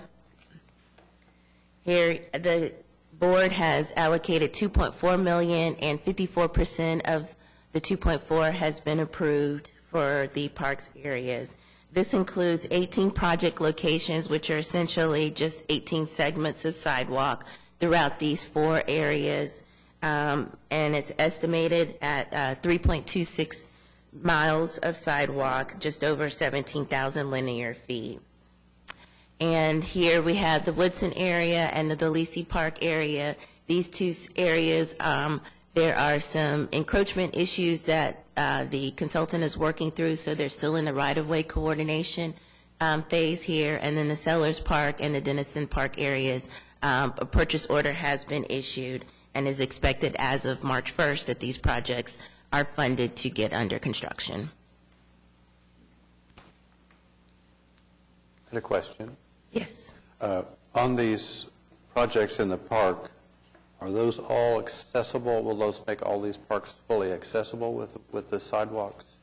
here the board has allocated $2.4 million, and 54% of the 2.4 has been approved for the parks areas. This includes 18 project locations, which are essentially just 18 segments of sidewalk throughout these 4 areas, and it's estimated at 3.26 miles of sidewalk, just over 17,000 linear feet. And here we have the Woodson area and the DeLisi Park area. These 2 areas, there are some encroachment issues that the consultant is working through, so they're still in the right-of-way coordination phase here. And then the Sellers Park and the Denison Park areas, a purchase order has been issued and is expected as of March 1st that these projects are funded to get under construction. I had a question. Yes. On these projects in the park, are those all accessible? Will those make all these parks fully accessible with the sidewalks?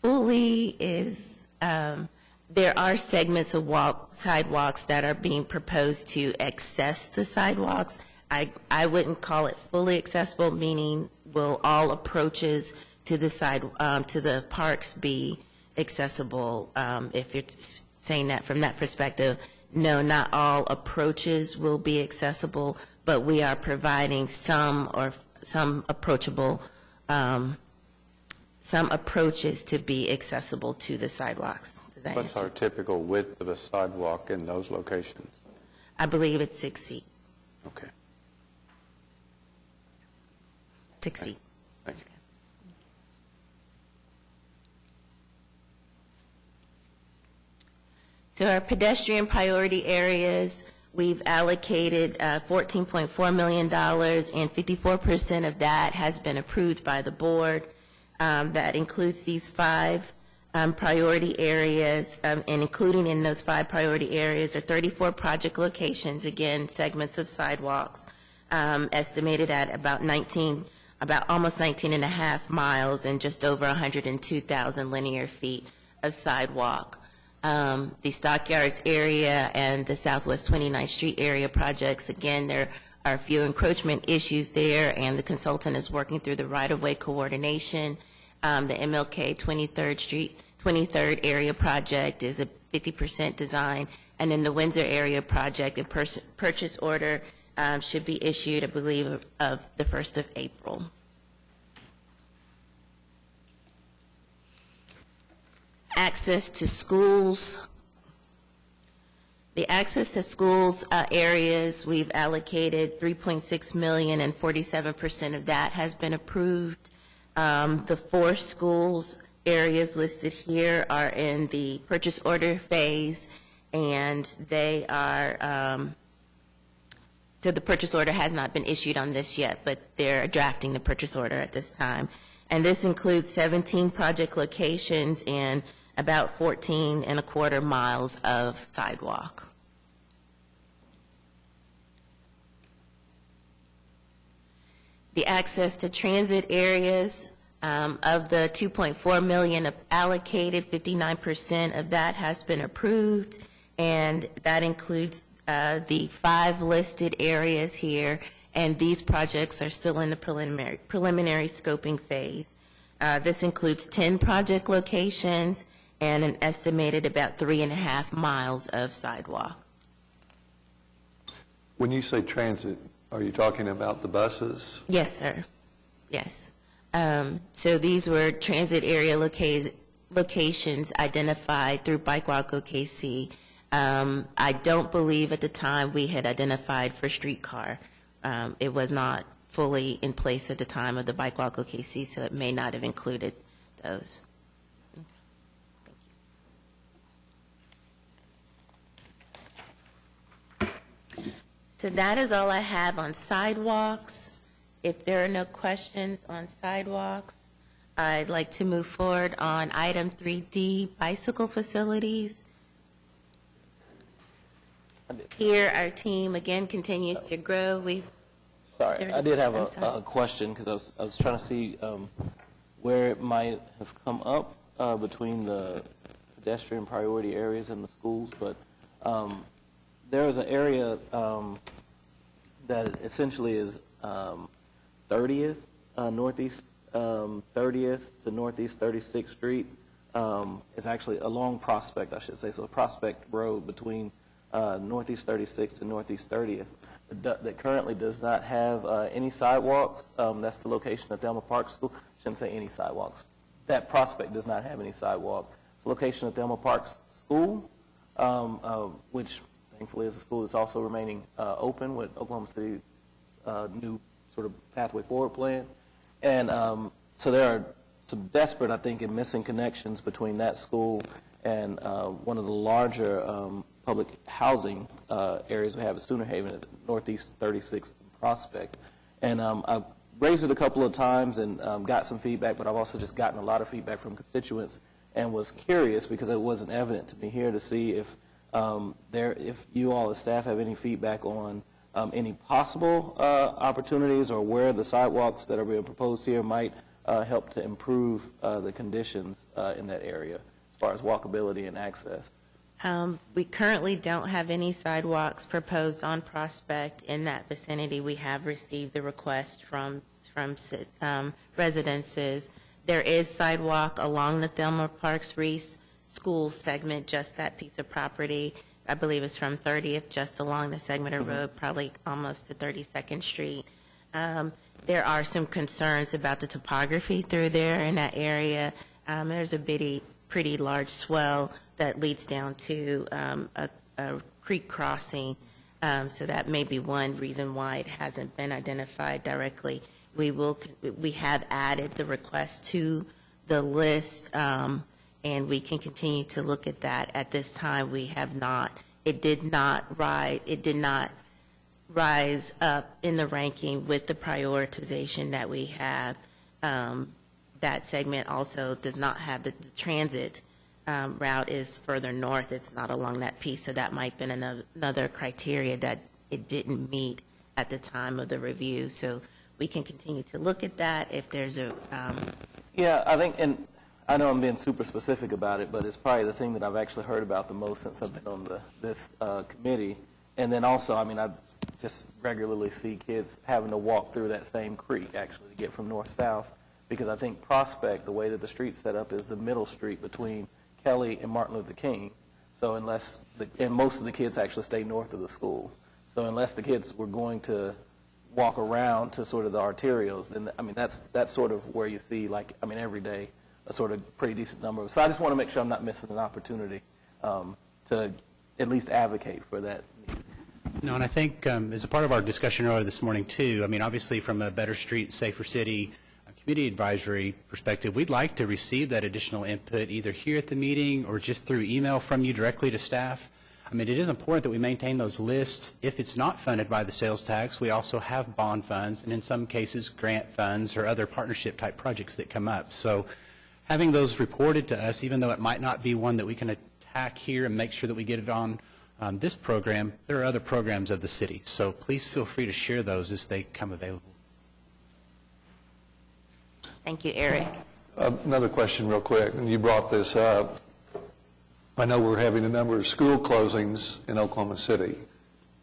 Fully is, there are segments of sidewalks that are being proposed to access the sidewalks. I wouldn't call it fully accessible, meaning will all approaches to the to the parks be accessible? If you're saying that from that perspective, no, not all approaches will be accessible, but we are providing some approachable, some approaches to be accessible to the sidewalks. Does that What's answer? our typical width of a sidewalk in those locations? I believe it's 6 feet. Okay, 6 feet. thank you. So our pedestrian priority areas, we've allocated $14.4 million, and 54% of that has been approved by the board. That includes these 5 priority areas, and including in those 5 priority areas are 34 project locations, again, segments of sidewalks, estimated at about almost 19 and a half miles and just over 102,000 linear feet of sidewalk. The Stockyards area and the Southwest 29th Street area projects, again, there are a few encroachment issues there, and the consultant is working through the right-of-way coordination. The MLK 23rd area project is a 50% design, and in the Windsor area project, a purchase order should be issued, I believe, of the 1st of April. Access to schools. The access to schools areas, we've allocated $3.6 million, and 47% of that has been approved. The 4 schools areas listed here are in the purchase order phase, and they are, so the purchase order has not been issued on this yet, but they're drafting the purchase order at this time. And this includes 17 project locations and about 14.25 miles of sidewalk. The access to transit areas, of the $2.4 million allocated, 59% of that has been approved, and that includes the 5 listed areas here, and these projects are still in the preliminary scoping phase. This includes 10 project locations and an estimated about 3.5 miles of sidewalk. When you say transit, are you talking about the buses? Yes, sir. Yes. So these were transit area locations identified through Bike Walk OKC. I don't believe at the time we had identified for streetcar. It was not fully in place at the time of the Bike Walk OKC, so it may not have included those. So that is all I have on sidewalks. If there are no questions on sidewalks, I'd like to move forward on item 3D, bicycle facilities. Here, our team, again, continues to grow. Sorry, I did have a question, because I was trying to see where it might have come up between the pedestrian priority areas and the schools, but there is an area that essentially is 30th, Northeast 30th to Northeast 36th Street. It's actually along Prospect, I should say, so Prospect Road between Northeast 36th to Northeast 30th that currently does not have any sidewalks. That's the location of Thelma Park School. I shouldn't say any sidewalks. That Prospect does not have any sidewalk. It's the location of Thelma Park School, which thankfully is a school that's also remaining open with Oklahoma City's new sort of pathway forward plan. And so there are some desperate, I think, and missing connections between that school and one of the larger public housing areas we have at Stooner Haven at Northeast 36th Prospect. And I've raised it a couple of times and got some feedback, but I've also just gotten a lot of feedback from constituents and was curious, because it wasn't evident to me here, to see if if you all as staff have any feedback on any possible opportunities, or where the sidewalks that are being proposed here might help to improve the conditions in that area as far as walkability and access. We currently don't have any sidewalks proposed on Prospect in that vicinity. We have received the request from residences. There is sidewalk along the Thelma Parks Reese School segment, just that piece of property. I believe it's from 30th, just along the segment of road, probably almost to 32nd Street. There are some concerns about the topography through there in that area. There's a pretty large swell that leads down to a creek crossing, so that may be one reason why it hasn't been identified directly. We have added the request to the list, and we can continue to look at that. At this time, we have not. It did not rise up in the ranking with the prioritization that we have. That segment also does not have the transit route is further north. It's not along that piece, so that might have been another criteria that it didn't meet at the time of the review. So we can continue to look at that if there's a... Yeah, I think, and I know I'm being super specific about it, but it's probably the thing that I've actually heard about the most since I've been on this committee. And then also, I mean, I just regularly see kids having to walk through that same creek, actually, to get from north-south, because I think Prospect, the way that the street's set up, is the middle street between Kelly and Martin Luther King. So and most of the kids actually stay north of the school. So unless the kids were going to walk around to sort of the arterials, then, I mean, that's sort of where you see, like, I mean, every day, a sort of pretty decent number. So I just want to make sure I'm not missing an opportunity to at least advocate for that. No, and I think as a part of our discussion earlier this morning, too, I mean, obviously from a Better Street, Safer City community advisory perspective, we'd like to receive that additional input either here at the meeting or just through email from you directly to staff. I mean, it is important that we maintain those lists. If it's not funded by the sales tax, we also have bond funds and in some cases grant funds or other partnership type projects that come up. So having those reported to us, even though it might not be one that we can attack here and make sure that we get it on this program, there are other programs of the city. So please feel free to share those as they come available. Thank you, Eric. Another question real quick, and you brought this up. I know we're having a number of school closings in Oklahoma City.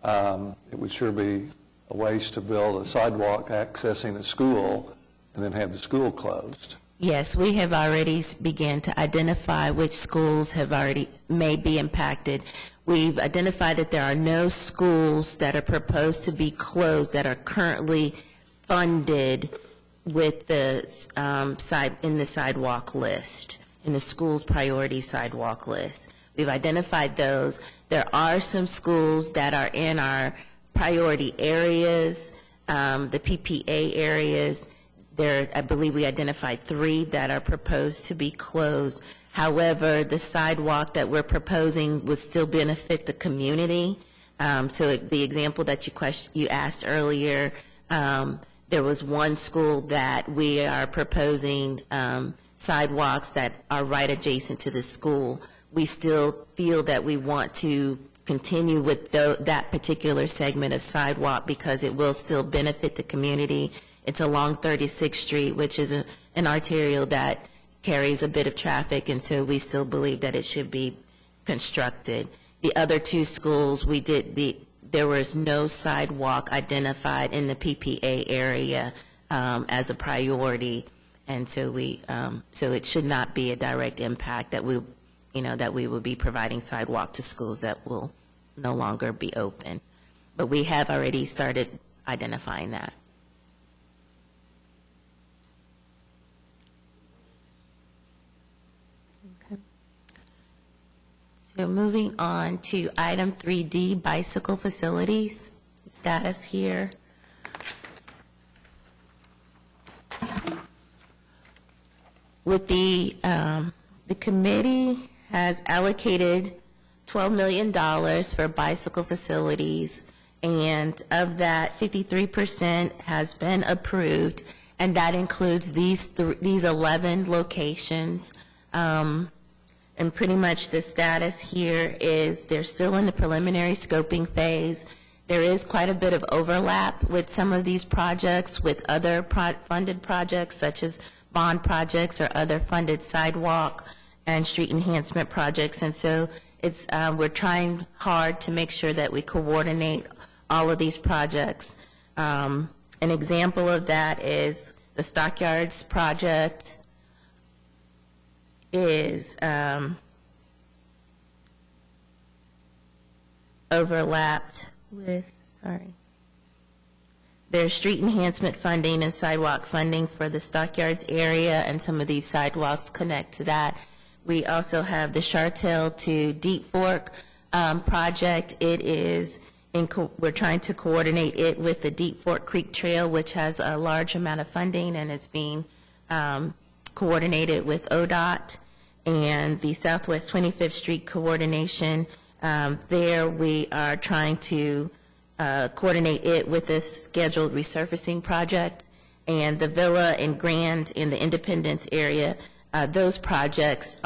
It would sure be a waste to build a sidewalk accessing a school and then have the school closed. Yes, we have already begun to identify which schools may be impacted. We've identified that there are no schools that are proposed to be closed that are currently funded with the in the sidewalk list, in the school's priority sidewalk list. We've identified those. There are some schools that are in our priority areas, the PPA areas. There, I believe we identified 3 that are proposed to be closed. However, the sidewalk that we're proposing would still benefit the community. So the example that you asked earlier, there was one school that we are proposing sidewalks that are right adjacent to the school. We still feel that we want to continue with that particular segment of sidewalk because it will still benefit the community. It's along 36th Street, which is an arterial that carries a bit of traffic, and so we still believe that it should be constructed. The other 2 schools, there was no sidewalk identified in the PPA area as a priority, and so so it should not be a direct impact that we will be providing sidewalk to schools that will no longer be open. But we have already started identifying that. So moving on to item 3D, bicycle facilities, status here. With the committee has allocated $12 million for bicycle facilities, and of that, 53% has been approved, and that includes these 11 locations. And pretty much the status here is they're still in the preliminary scoping phase. There is quite a bit of overlap with some of these projects with other funded projects such as bond projects or other funded sidewalk and street enhancement projects. And so we're trying hard to make sure that we coordinate all of these projects. An example of that is the Stockyards project is overlapped with, there's street enhancement funding and sidewalk funding for the Stockyards area, and some of these sidewalks connect to that. We also have the Chartel to Deep Fork project. It is, we're trying to coordinate it with the Deep Fork Creek Trail, which has a large amount of funding, and it's being coordinated with ODOT. And the Southwest 25th Street coordination, there we are trying to coordinate it with this scheduled resurfacing project. And the Villa and Grand in the Independence area, those projects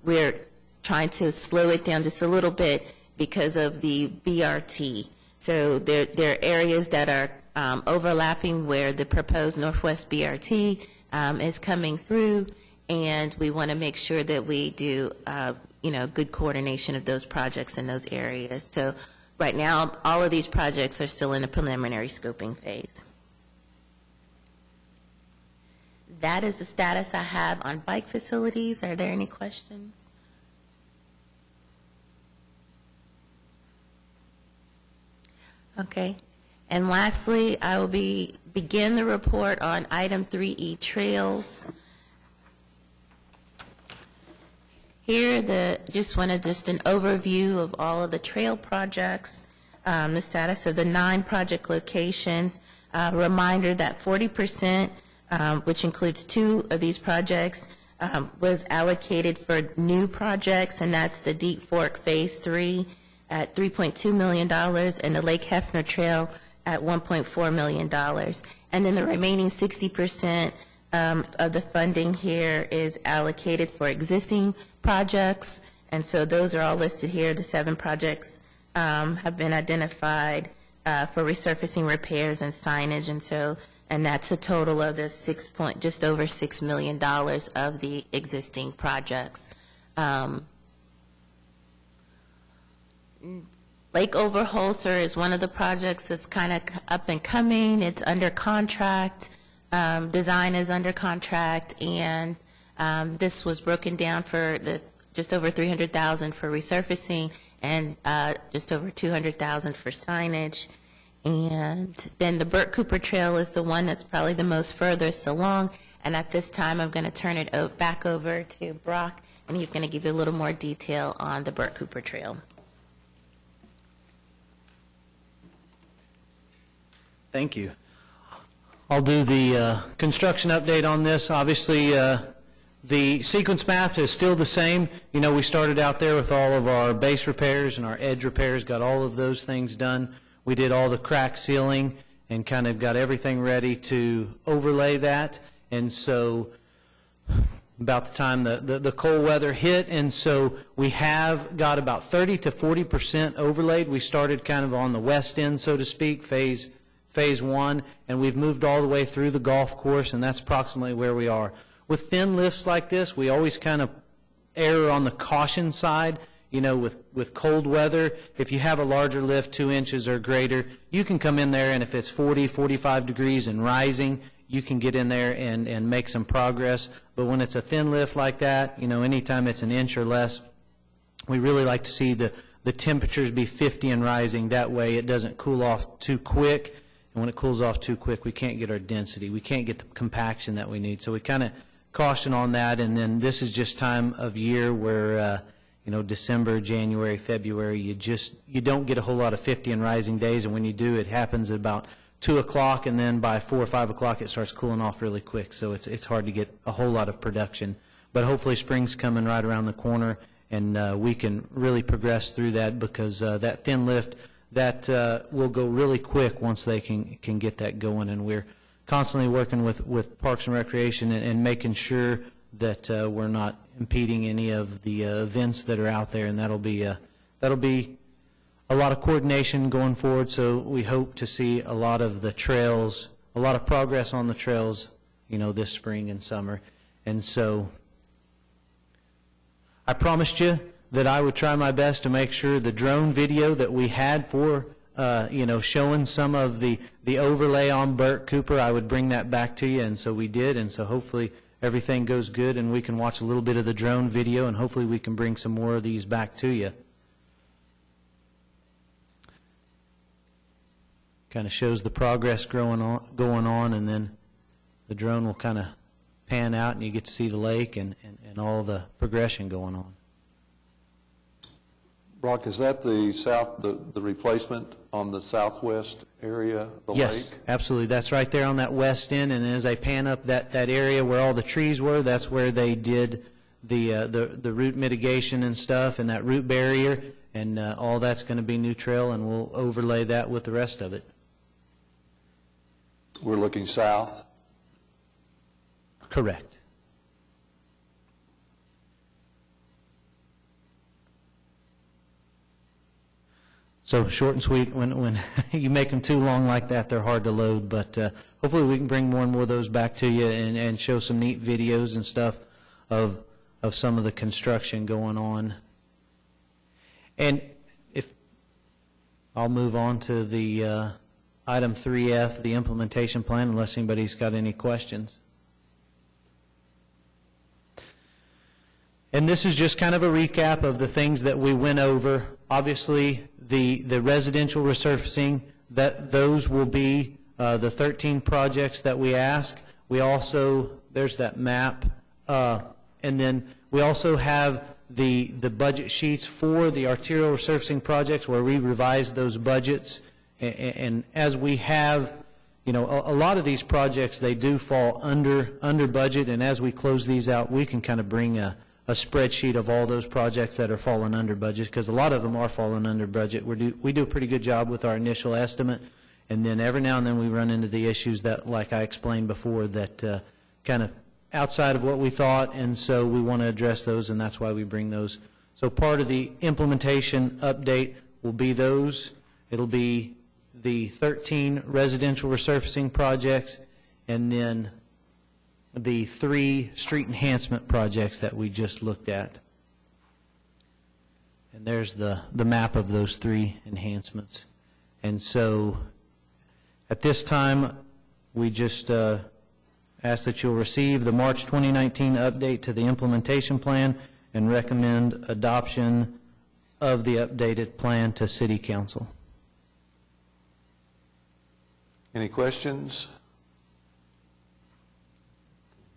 we're trying to slow it down just a little bit because of the BRT. So there are areas that are overlapping where the proposed Northwest BRT is coming through, and we want to make sure that we do, good coordination of those projects in those areas. So right now, all of these projects are still in the preliminary scoping phase. That is the status I have on bike facilities. Are there any questions? Okay. And lastly, I will begin the report on item 3E, trails. Here, just an overview of all of the trail projects, the status of the 9 project locations. Reminder that 40%, which includes 2 of these projects, was allocated for new projects, and that's the Deep Fork Phase 3 at $3.2 million and the Lake Hefner Trail at $1.4 million. And then the remaining 60% of the funding here is allocated for existing projects, and so those are all listed here. The 7 projects have been identified for resurfacing, repairs, and signage, and that's a total of just over $6 million of the existing projects. Lake Overholser is one of the projects that's kind of up and coming. It's under contract. Design is under contract, and this was broken down for just over $300,000 for resurfacing and just over $200,000 for signage. And then the Burt Cooper Trail is the one that's probably the most furthest along. And at this time, I'm going to turn it back over to Brock, and he's going to give you a little more detail on the Burt Cooper Trail. Thank you. I'll do the construction update on this. Obviously, the sequence map is still the same. We started out there with all of our base repairs and our edge repairs, got all of those things done. We did all the crack sealing and kind of got everything ready to overlay that. And so about the time the cold weather hit, and so we have got about 30 to 40% overlaid. We started kind of on the west end, so to speak, phase 1, and we've moved all the way through the golf course, and that's approximately where we are. With thin lifts like this, we always kind of err on the caution side. With cold weather, if you have a larger lift, 2 inches or greater, you can come in there, and if it's 40, 45 degrees and rising, you can get in there and make some progress. But when it's a thin lift like that, anytime it's an inch or less, we really like to see the temperatures be 50 and rising. That way it doesn't cool off too quick. And when it cools off too quick, we can't get our density. We can't get the compaction that we need. So we kind of caution on that. And then this is just time of year where, December, January, February, you don't get a whole lot of 50 and rising days. And when you do, it happens at about 2 o'clock, and then by 4 or 5 o'clock, it starts cooling off really quick. So it's hard to get a whole lot of production. But hopefully spring's coming right around the corner, and we can really progress through that, because that thin lift, that will go really quick once they can get that going. And we're constantly working with Parks and Recreation and making sure that we're not impeding any of the events that are out there, and that'll be a lot of coordination going forward. So we hope to see a lot of the trails, a lot of progress on the trails, this spring and summer. And so I promised you that I would try my best to make sure the drone video that we had for, showing some of the overlay on Burt Cooper, I would bring that back to you, and so we did, and so hopefully everything goes good and we can watch a little bit of the drone video, and hopefully we can bring some more of these back to you. Kind of shows the progress going on, and then the drone will kind of pan out and you get to see the lake and all the progression going on. Brock, is that the replacement on the southwest area of the lake? Yes, absolutely. That's right there on that west end, and as I pan up that area where all the trees were, that's where they did the root mitigation and stuff, and that root barrier, and all that's going to be new trail, and we'll overlay that with the rest of it. We're looking south? Correct. So short and sweet, when you make them too long like that, they're hard to load, but hopefully we can bring more and more of those back to you and show some neat videos and stuff of some of the construction going on. And if I'll move on to the item 3F, the implementation plan, unless anybody's got any questions. And this is just kind of a recap of the things that we went over. Obviously, the residential resurfacing, those will be the 13 projects that we ask. We also, there's that map, and then we also have the budget sheets for the arterial resurfacing projects where we revise those budgets. And as we have, a lot of these projects, they do fall under budget, and as we close these out, we can kind of bring a spreadsheet of all those projects that are falling under budget, because a lot of them are falling under budget. We do a pretty good job with our initial estimate, and then every now and then we run into the issues that, like I explained before, that kind of outside of what we thought, and so we want to address those, and that's why we bring those. So part of the implementation update will be those. It'll be the 13 residential resurfacing projects, and then the 3 street enhancement projects that we just looked at. And there's the map of those 3 enhancements. And so at this time, we just ask that you'll receive the March 2019 update to the implementation plan and recommend adoption of the updated plan to City Council. Any questions?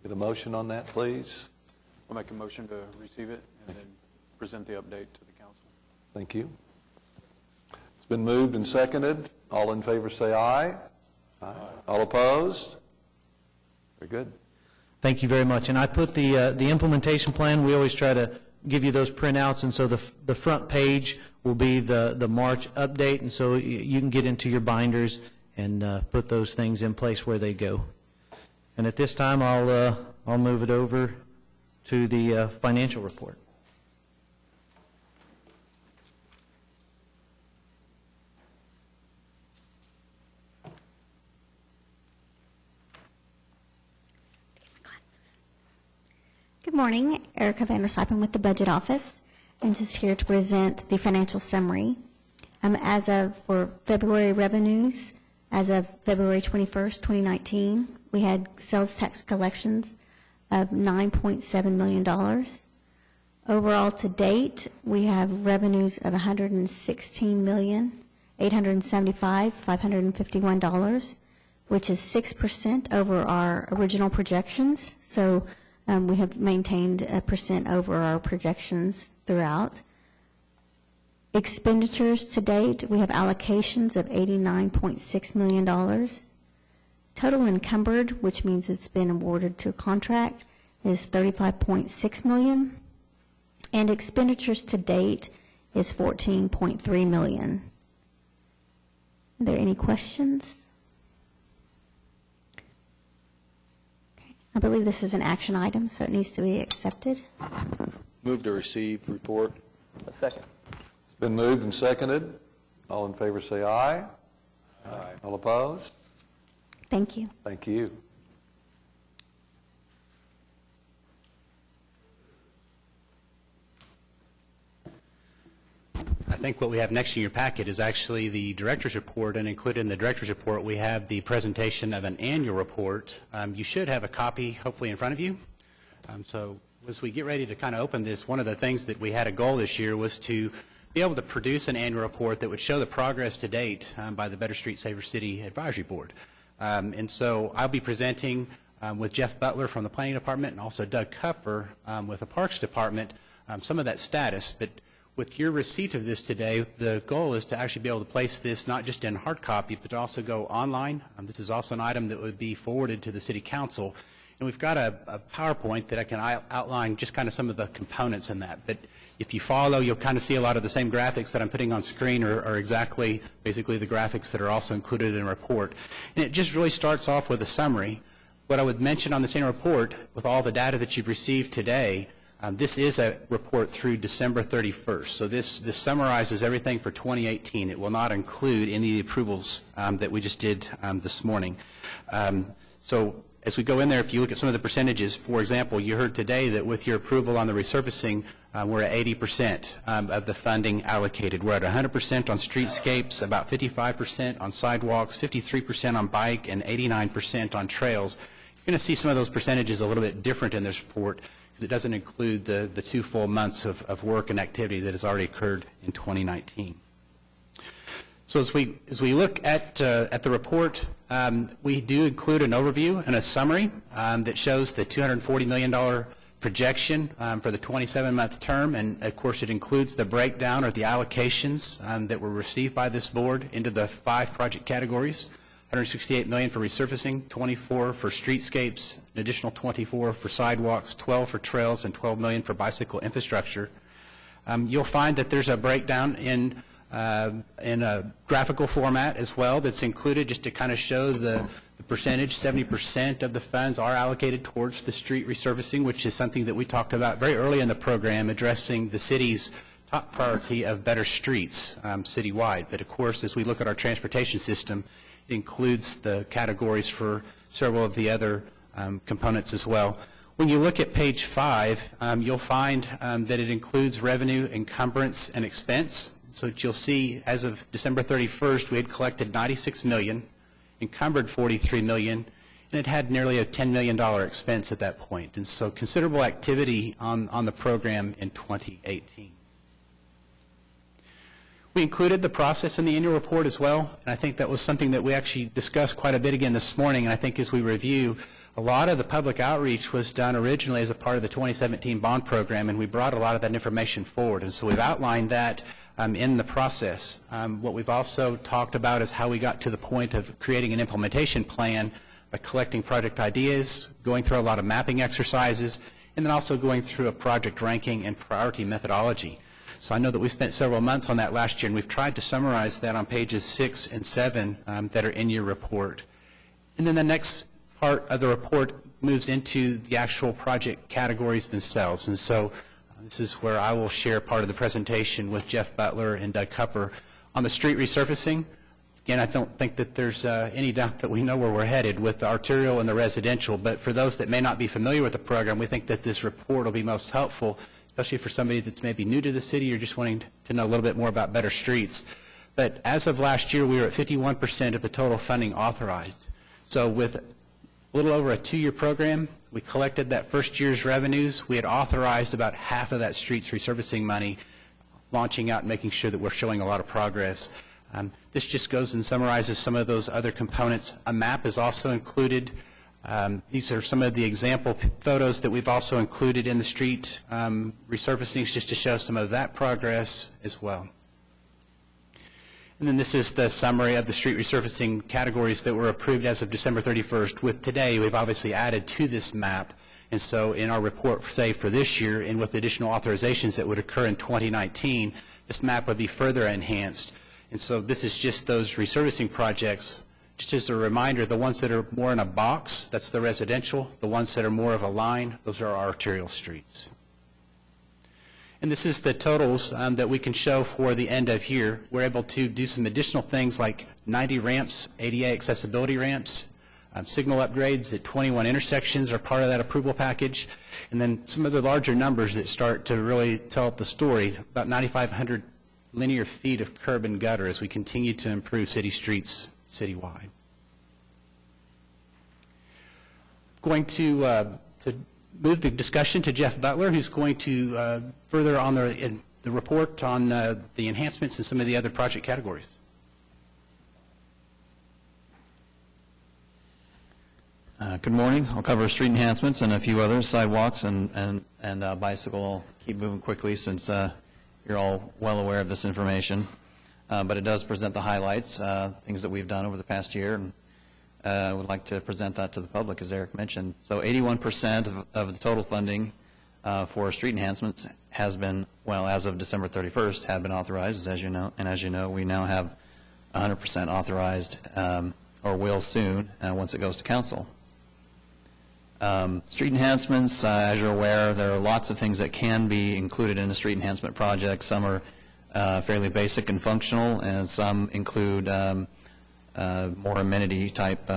Get a motion on that, please. I'll make a motion to receive it and then present the update to the council. Thank you. It's been moved and seconded. All in favor say aye. Aye. All opposed? Very good. Thank you very much. And I put the implementation plan. We always try to give you those printouts, and so the front page will be the March update, and so you can get into your binders and put those things in place where they go. And at this time, I'll move it over to the financial report. Good morning, Erica Vanderslipen with the Budget Office, and just here to present the financial summary. For February revenues, as of February 21st, 2019, we had sales tax collections of $9.7 million. Overall to date, we have revenues of $116,875,551, which is 6% over our original projections. So we have maintained 1% over our projections throughout. Expenditures to date, we have allocations of $89.6 million. Total encumbered, which means it's been awarded to a contract, is $35.6 million. And expenditures to date is $14.3 million. Are there any questions? Okay. I believe this is an action item, so it needs to be accepted. Move to receive report. A second. It's been moved and seconded. All in favor say aye. Aye. All opposed? Thank you. Thank you. I think what we have next in your packet is actually the director's report, and included in the director's report we have the presentation of an annual report. You should have a copy hopefully in front of you. So as we get ready to kind of open this, one of the things that we had a goal this year was to be able to produce an annual report that would show the progress to date by the Better Street Safer City Advisory Board. And so I'll be presenting with Jeff Butler from the Planning Department and also Doug Cupper with the Parks Department some of that status. But with your receipt of this today, the goal is to actually be able to place this not just in hard copy, but to also go online. This is also an item that would be forwarded to the City Council. And we've got a PowerPoint that I can outline just kind of some of the components in that. But if you follow, you'll kind of see a lot of the same graphics that I'm putting on screen are exactly, basically the graphics that are also included in the report. And it just really starts off with a summary. What I would mention on this annual report, with all the data that you've received today, this is a report through December 31st. So this summarizes everything for 2018. It will not include any of the approvals that we just did this morning. So as we go in there, if you look at some of the percentages, for example, you heard today that with your approval on the resurfacing, we're at 80% of the funding allocated. We're at 100% on streetscapes, about 55% on sidewalks, 53% on bike, and 89% on trails. You're going to see some of those percentages a little bit different in this report because it doesn't include the 2 full months of work and activity that has already occurred in 2019. So as we look at the report, we do include an overview and a summary that shows the $240 million projection for the 27-month term, and of course it includes the breakdown or the allocations that were received by this board into the 5 project categories. $168 million for resurfacing, 24 for streetscapes, an additional 24 for sidewalks, 12 for trails, and 12 million for bicycle infrastructure. You'll find that there's a breakdown in a graphical format as well that's included just to kind of show the percentage. 70% of the funds are allocated towards the street resurfacing, which is something that we talked about very early in the program, addressing the city's top priority of better streets citywide. But of course, as we look at our transportation system, it includes the categories for several of the other components as well. When you look at page 5, you'll find that it includes revenue, encumbrance, and expense. So you'll see as of December 31st, we had collected $96 million, encumbered $43 million, and it had nearly a $10 million expense at that point. And so considerable activity on the program in 2018. We included the process in the annual report as well, and I think that was something that we actually discussed quite a bit again this morning. And I think as we review, a lot of the public outreach was done originally as a part of the 2017 bond program, and we brought a lot of that information forward. And so we've outlined that in the process. What we've also talked about is how we got to the point of creating an implementation plan by collecting project ideas, going through a lot of mapping exercises, and then also going through a project ranking and priority methodology. So I know that we spent several months on that last year, and we've tried to summarize that on pages 6 and 7 that are in your report. And then the next part of the report moves into the actual project categories themselves. And so this is where I will share part of the presentation with Jeff Butler and Doug Cupper on the street resurfacing. Again, I don't think that there's any doubt that we know where we're headed with the arterial and the residential, but for those that may not be familiar with the program, we think that this report will be most helpful, especially for somebody that's maybe new to the city or just wanting to know a little bit more about better streets. But as of last year, we were at 51% of the total funding authorized. So with a little over a 2-year program, we collected that first year's revenues. We had authorized about half of that streets resurfacing money, launching out and making sure that we're showing a lot of progress. This just goes and summarizes some of those other components. A map is also included. These are some of the example photos that we've also included in the street resurfacing, just to show some of that progress as well. And then this is the summary of the street resurfacing categories that were approved as of December 31st. With today, we've obviously added to this map. And so in our report, say, for this year, and with additional authorizations that would occur in 2019, this map would be further enhanced. And so this is just those resurfacing projects. Just as a reminder, the ones that are more in a box, that's the residential. The ones that are more of a line, those are our arterial streets. And this is the totals that we can show for the end of year. We're able to do some additional things like 90 ramps, ADA accessibility ramps, signal upgrades at 21 intersections are part of that approval package. And then some of the larger numbers that start to really tell the story, about 9,500 linear feet of curb and gutter as we continue to improve city streets citywide. Going to move the discussion to Jeff Butler, who's going to further on the report on the enhancements and some of the other project categories. Good morning. I'll cover street enhancements and a few others, sidewalks and bicycle. I'll keep moving quickly since you're all well aware of this information. But it does present the highlights, things that we've done over the past year, and I would like to present that to the public, as Eric mentioned. So 81% of the total funding for street enhancements has been, well, as of December 31st, had been authorized, as you know. And as you know, we now have 100% authorized, or will soon, once it goes to council. Street enhancements, as you're aware, there are lots of things that can be included in a street enhancement project. Some are fairly basic and functional, and some include more amenity type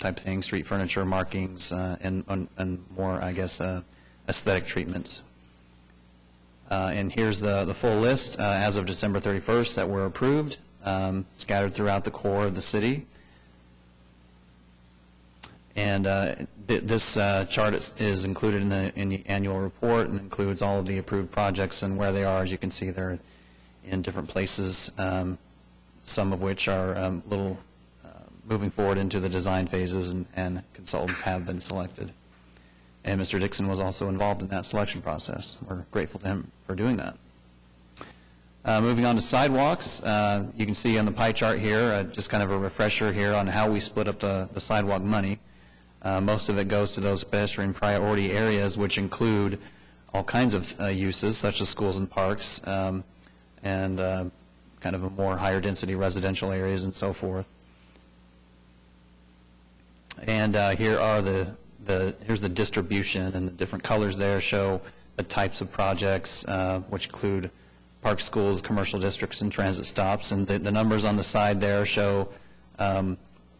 things, street furniture, markings, and more, I guess, aesthetic treatments. And here's the full list as of December 31st that were approved, scattered throughout the core of the city. And this chart is included in the annual report and includes all of the approved projects and where they are. As you can see, they're in different places, some of which are little moving forward into the design phases, and consultants have been selected. And Mr. Dixon was also involved in that selection process. We're grateful to him for doing that. Moving on to sidewalks, you can see on the pie chart here, just kind of a refresher here on how we split up the sidewalk money. Most of it goes to those pedestrian priority areas, which include all kinds of uses, such as schools and parks, and kind of a more higher density residential areas and so forth. And here are here's the distribution, and the different colors there show the types of projects, which include park, schools, commercial districts, and transit stops. And the numbers on the side there show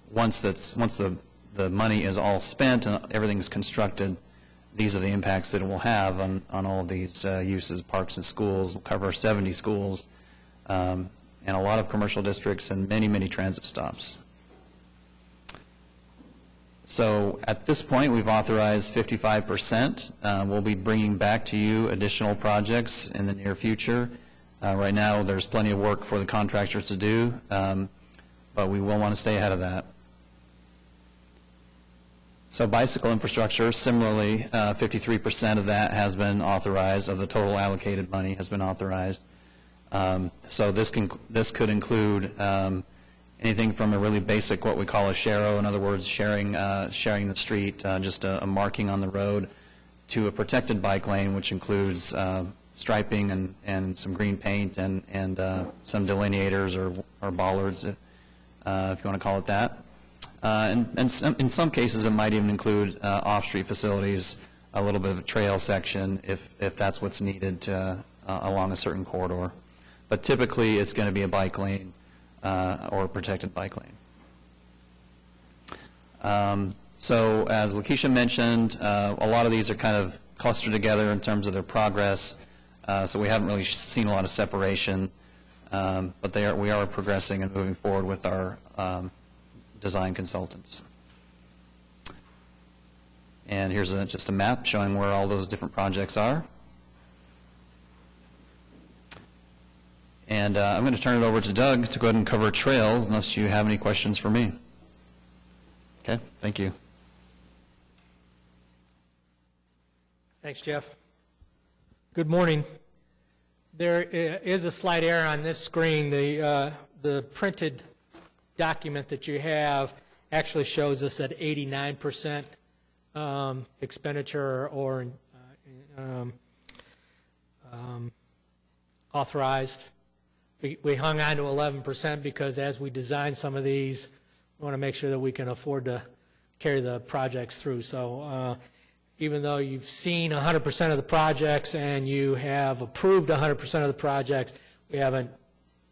once the money is all spent and everything's constructed, these are the impacts that it will have on all of these uses, parks and schools. We'll cover 70 schools and a lot of commercial districts and many, many transit stops. So at this point, we've authorized 55%. We'll be bringing back to you additional projects in the near future. Right now, there's plenty of work for the contractors to do, but we will want to stay ahead of that. So bicycle infrastructure, similarly, 53% of that has been authorized, of the total allocated money has been authorized. So this could include anything from a really basic, what we call a sharo, in other words, sharing the street, just a marking on the road, to a protected bike lane, which includes striping and some green paint and some delineators or bollards, if you want to call it that. And in some cases, it might even include off-street facilities, a little bit of a trail section, if that's what's needed along a certain corridor. But typically, it's going to be a bike lane or a protected bike lane. So as Lakeisha mentioned, a lot of these are kind of clustered together in terms of their progress. So we haven't really seen a lot of separation, but we are progressing and moving forward with our design consultants. And here's just a map showing where all those different projects are. And I'm going to turn it over to Doug to go ahead and cover trails, unless you have any questions for me. Okay, thank you. Thanks, Jeff. Good morning. There is a slight error on this screen. The printed document that you have actually shows us at 89% expenditure or authorized. We hung on to 11% because as we design some of these, we want to make sure that we can afford to carry the projects through. So even though you've seen 100% of the projects and you have approved 100% of the projects, we haven't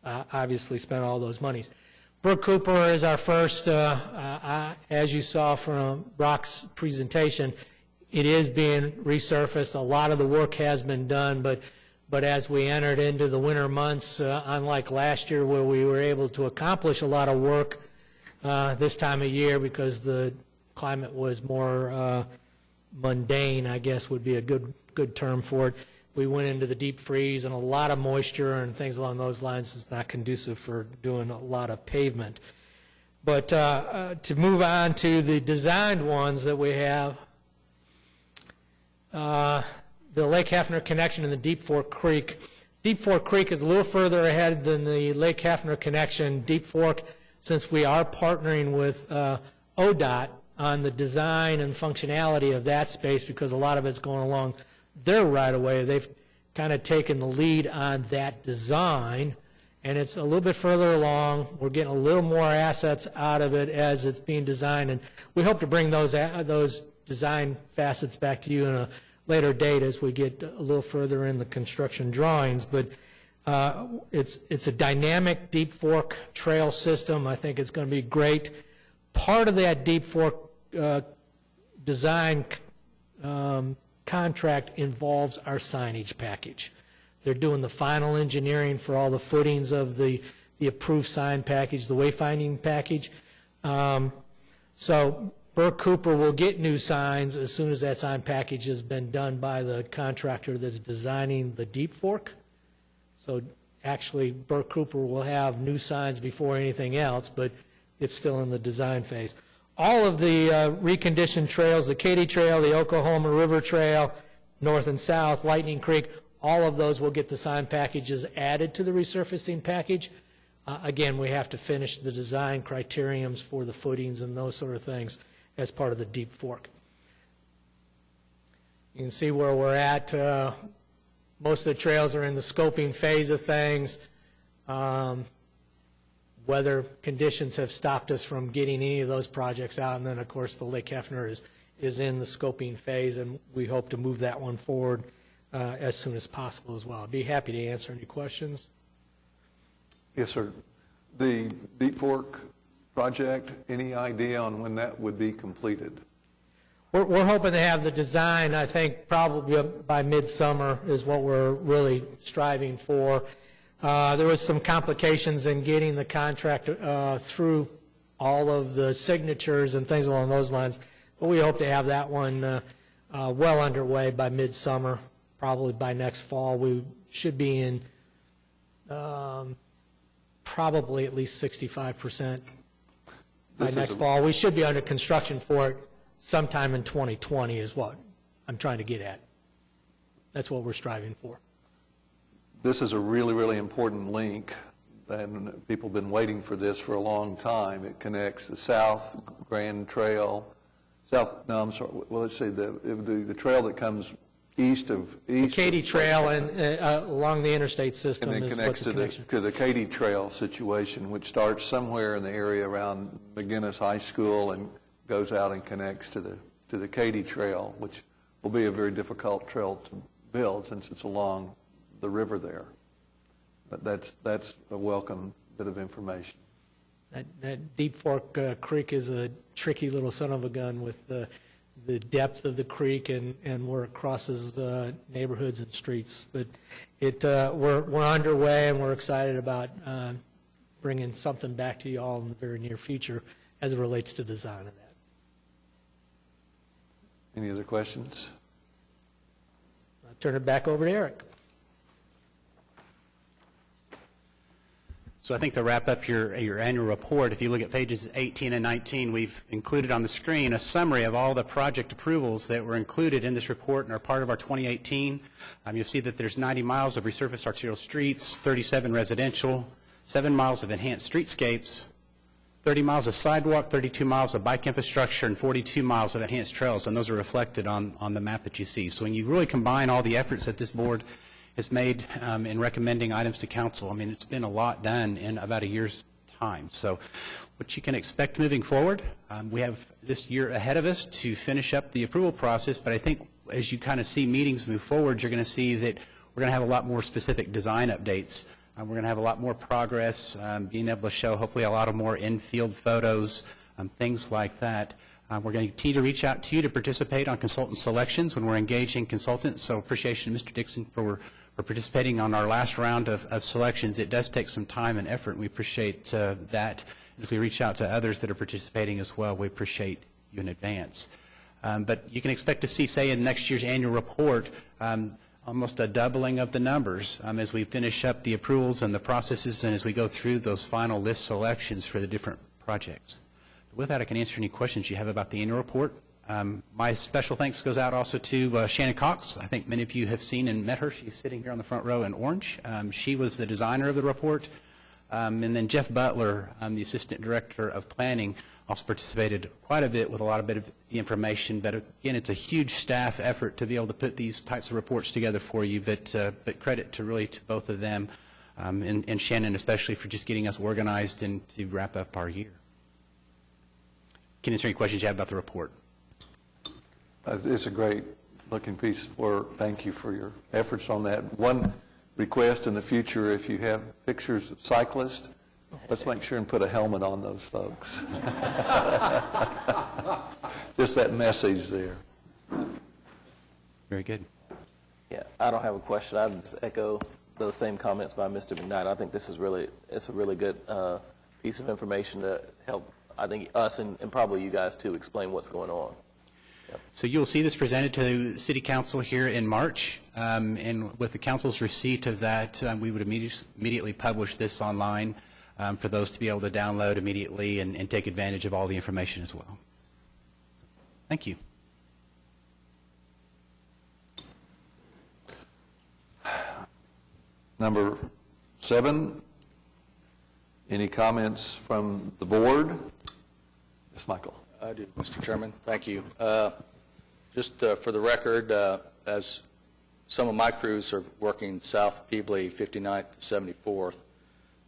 obviously spent all those monies. Brook Cooper is our first, as you saw from Brock's presentation, it is being resurfaced. A lot of the work has been done, but But as we entered into the winter months, unlike last year where we were able to accomplish a lot of work this time of year because the climate was more mundane, I guess would be a good term for it. We went into the deep freeze, and a lot of moisture and things along those lines is not conducive for doing a lot of pavement. But to move on to the designed ones that we have, the Lake Hefner connection and the Deep Fork Creek. Deep Fork Creek is a little further ahead than the Lake Hefner connection. Deep Fork, since we are partnering with ODOT on the design and functionality of that space, because a lot of it's going along their right-of-way, they've kind of taken the lead on that design, and it's a little bit further along. We're getting a little more assets out of it as it's being designed, and we hope to bring those design facets back to you in a later date as we get a little further in the construction drawings. But it's a dynamic Deep Fork trail system. I think it's going to be great. Part of that Deep Fork design contract involves our signage package. They're doing the final engineering for all the footings of the approved sign package, the wayfinding package. So Burke Cooper will get new signs as soon as that sign package has been done by the contractor that's designing the Deep Fork. So actually, Burke Cooper will have new signs before anything else, but it's still in the design phase. All of the reconditioned trails, the Katy Trail, the Oklahoma River Trail, north and south, Lightning Creek, all of those will get the sign packages added to the resurfacing package. Again, we have to finish the design criteriums for the footings and those sort of things as part of the Deep Fork. You can see where we're at. Most of the trails are in the scoping phase of things. Weather conditions have stopped us from getting any of those projects out, and then of course the Lake Hefner is in the scoping phase, and we hope to move that one forward as soon as possible as well. I'd be happy to answer any questions. Yes, sir. The Deep Fork project, any idea on when that would be completed? We're hoping to have the design, I think, probably by midsummer is what we're really striving for. There was some complications in getting the contract through all of the signatures and things along those lines, but we hope to have that one well underway by midsummer, probably by next fall. We should be in probably at least 65% by next fall. We should be under construction for it sometime in 2020 is what I'm trying to get at. That's what we're striving for. This is a really, really important link, and people have been waiting for this for a long time. It connects the South Grand Trail, let's say the trail that comes east. The Katy Trail and along the interstate system and then connects to the Katy Trail situation, which starts somewhere in the area around McGinnis High School and goes out and connects to the Katy Trail, which will be a very difficult trail to build since it's along the river there. But that's a welcome bit of information. That Deep Fork Creek is a tricky little son of a gun with the depth of the creek and where it crosses neighborhoods and streets. But we're underway, and we're excited about bringing something back to you all in the very near future as it relates to the design of that. Any other questions? I'll turn it back over to Eric. So I think to wrap up your annual report, if you look at pages 18 and 19, we've included on the screen a summary of all the project approvals that were included in this report and are part of our 2018. You'll see that there's 90 miles of resurfaced arterial streets, 37 residential, 7 miles of enhanced streetscapes, 30 miles of sidewalk, 32 miles of bike infrastructure, and 42 miles of enhanced trails, and those are reflected on the map that you see. So when you really combine all the efforts that this board has made in recommending items to council, I mean, it's been a lot done in about a year's time. So what you can expect moving forward, we have this year ahead of us to finish up the approval process, but I think as you kind of see meetings move forward, you're going to see that we're going to have a lot more specific design updates. We're going to have a lot more progress, being able to show hopefully a lot of more in-field photos, things like that. We're going to continue to reach out to you to participate on consultant selections when we're engaging consultants. So appreciation to Mr. Dixon for participating on our last round of selections. It does take some time and effort, and we appreciate that. If we reach out to others that are participating as well, we appreciate you in advance. But you can expect to see, say, in next year's annual report, almost a doubling of the numbers as we finish up the approvals and the processes and as we go through those final list selections for the different projects. With that, I can answer any questions you have about the annual report. My special thanks goes out also to Shannon Cox. I think many of you have seen and met her. She's sitting here on the front row in orange. She was the designer of the report. And then Jeff Butler, the Assistant Director of Planning, also participated quite a bit with a lot of the information. But again, it's a huge staff effort to be able to put these types of reports together for you. But credit to both of them, and Shannon especially for just getting us organized and to wrap up our year. Can answer any questions you have about the report. It's a great looking piece of work. Thank you for your efforts on that. One request in the future, if you have pictures of cyclists, let's make sure and put a helmet on those folks. Just that message there. Very good. Yeah, I don't have a question. I just echo those same comments by Mr. McKnight. I think this is it's a really good piece of information to help, I think, us and probably you guys too explain what's going on. Yep. So you'll see this presented to City Council here in March, and with the Council's receipt of that, we would immediately publish this online for those to be able to download immediately and take advantage of all the information as well. So, thank you. Number 7, any comments from the board? Yes, Michael. I do, Mr. Chairman. Thank you. Just for the record, as some of my crews are working south of Peebly, 59th to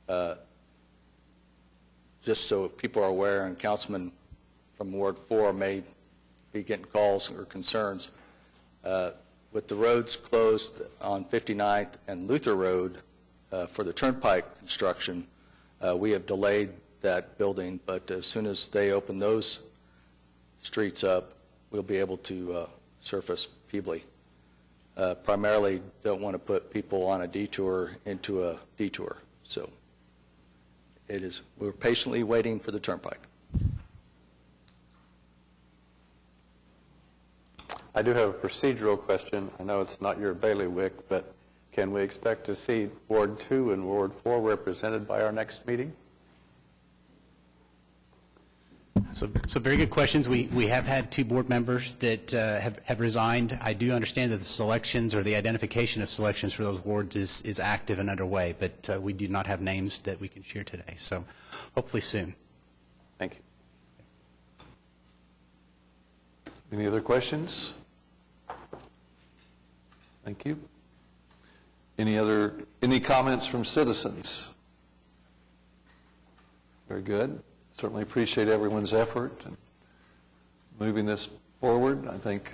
74th, just so people are aware, and councilmen from Ward 4 may be getting calls or concerns, with the roads closed on 59th and Luther Road for the turnpike construction, we have delayed that building, but as soon as they open those streets up, we'll be able to surface Peebly. Primarily don't want to put people on a detour into a detour. So we're patiently waiting for the turnpike. I do have a procedural question. I know it's not your bailiwick, but can we expect to see Ward 2 and Ward 4 represented by our next meeting? So very good questions. We have had 2 board members that have resigned. I do understand that the selections or the identification of selections for those wards is active and underway, but we do not have names that we can share today. So hopefully soon. Thank you. Any other questions? Thank you. Any comments from citizens? Very good. Certainly appreciate everyone's effort in moving this forward. I think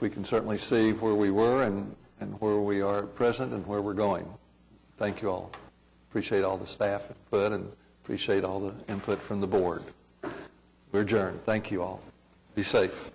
we can certainly see where we were and where we are at present and where we're going. Thank you all. Appreciate all the staff input and appreciate all the input from the board. We're adjourned. Thank you all. Be safe.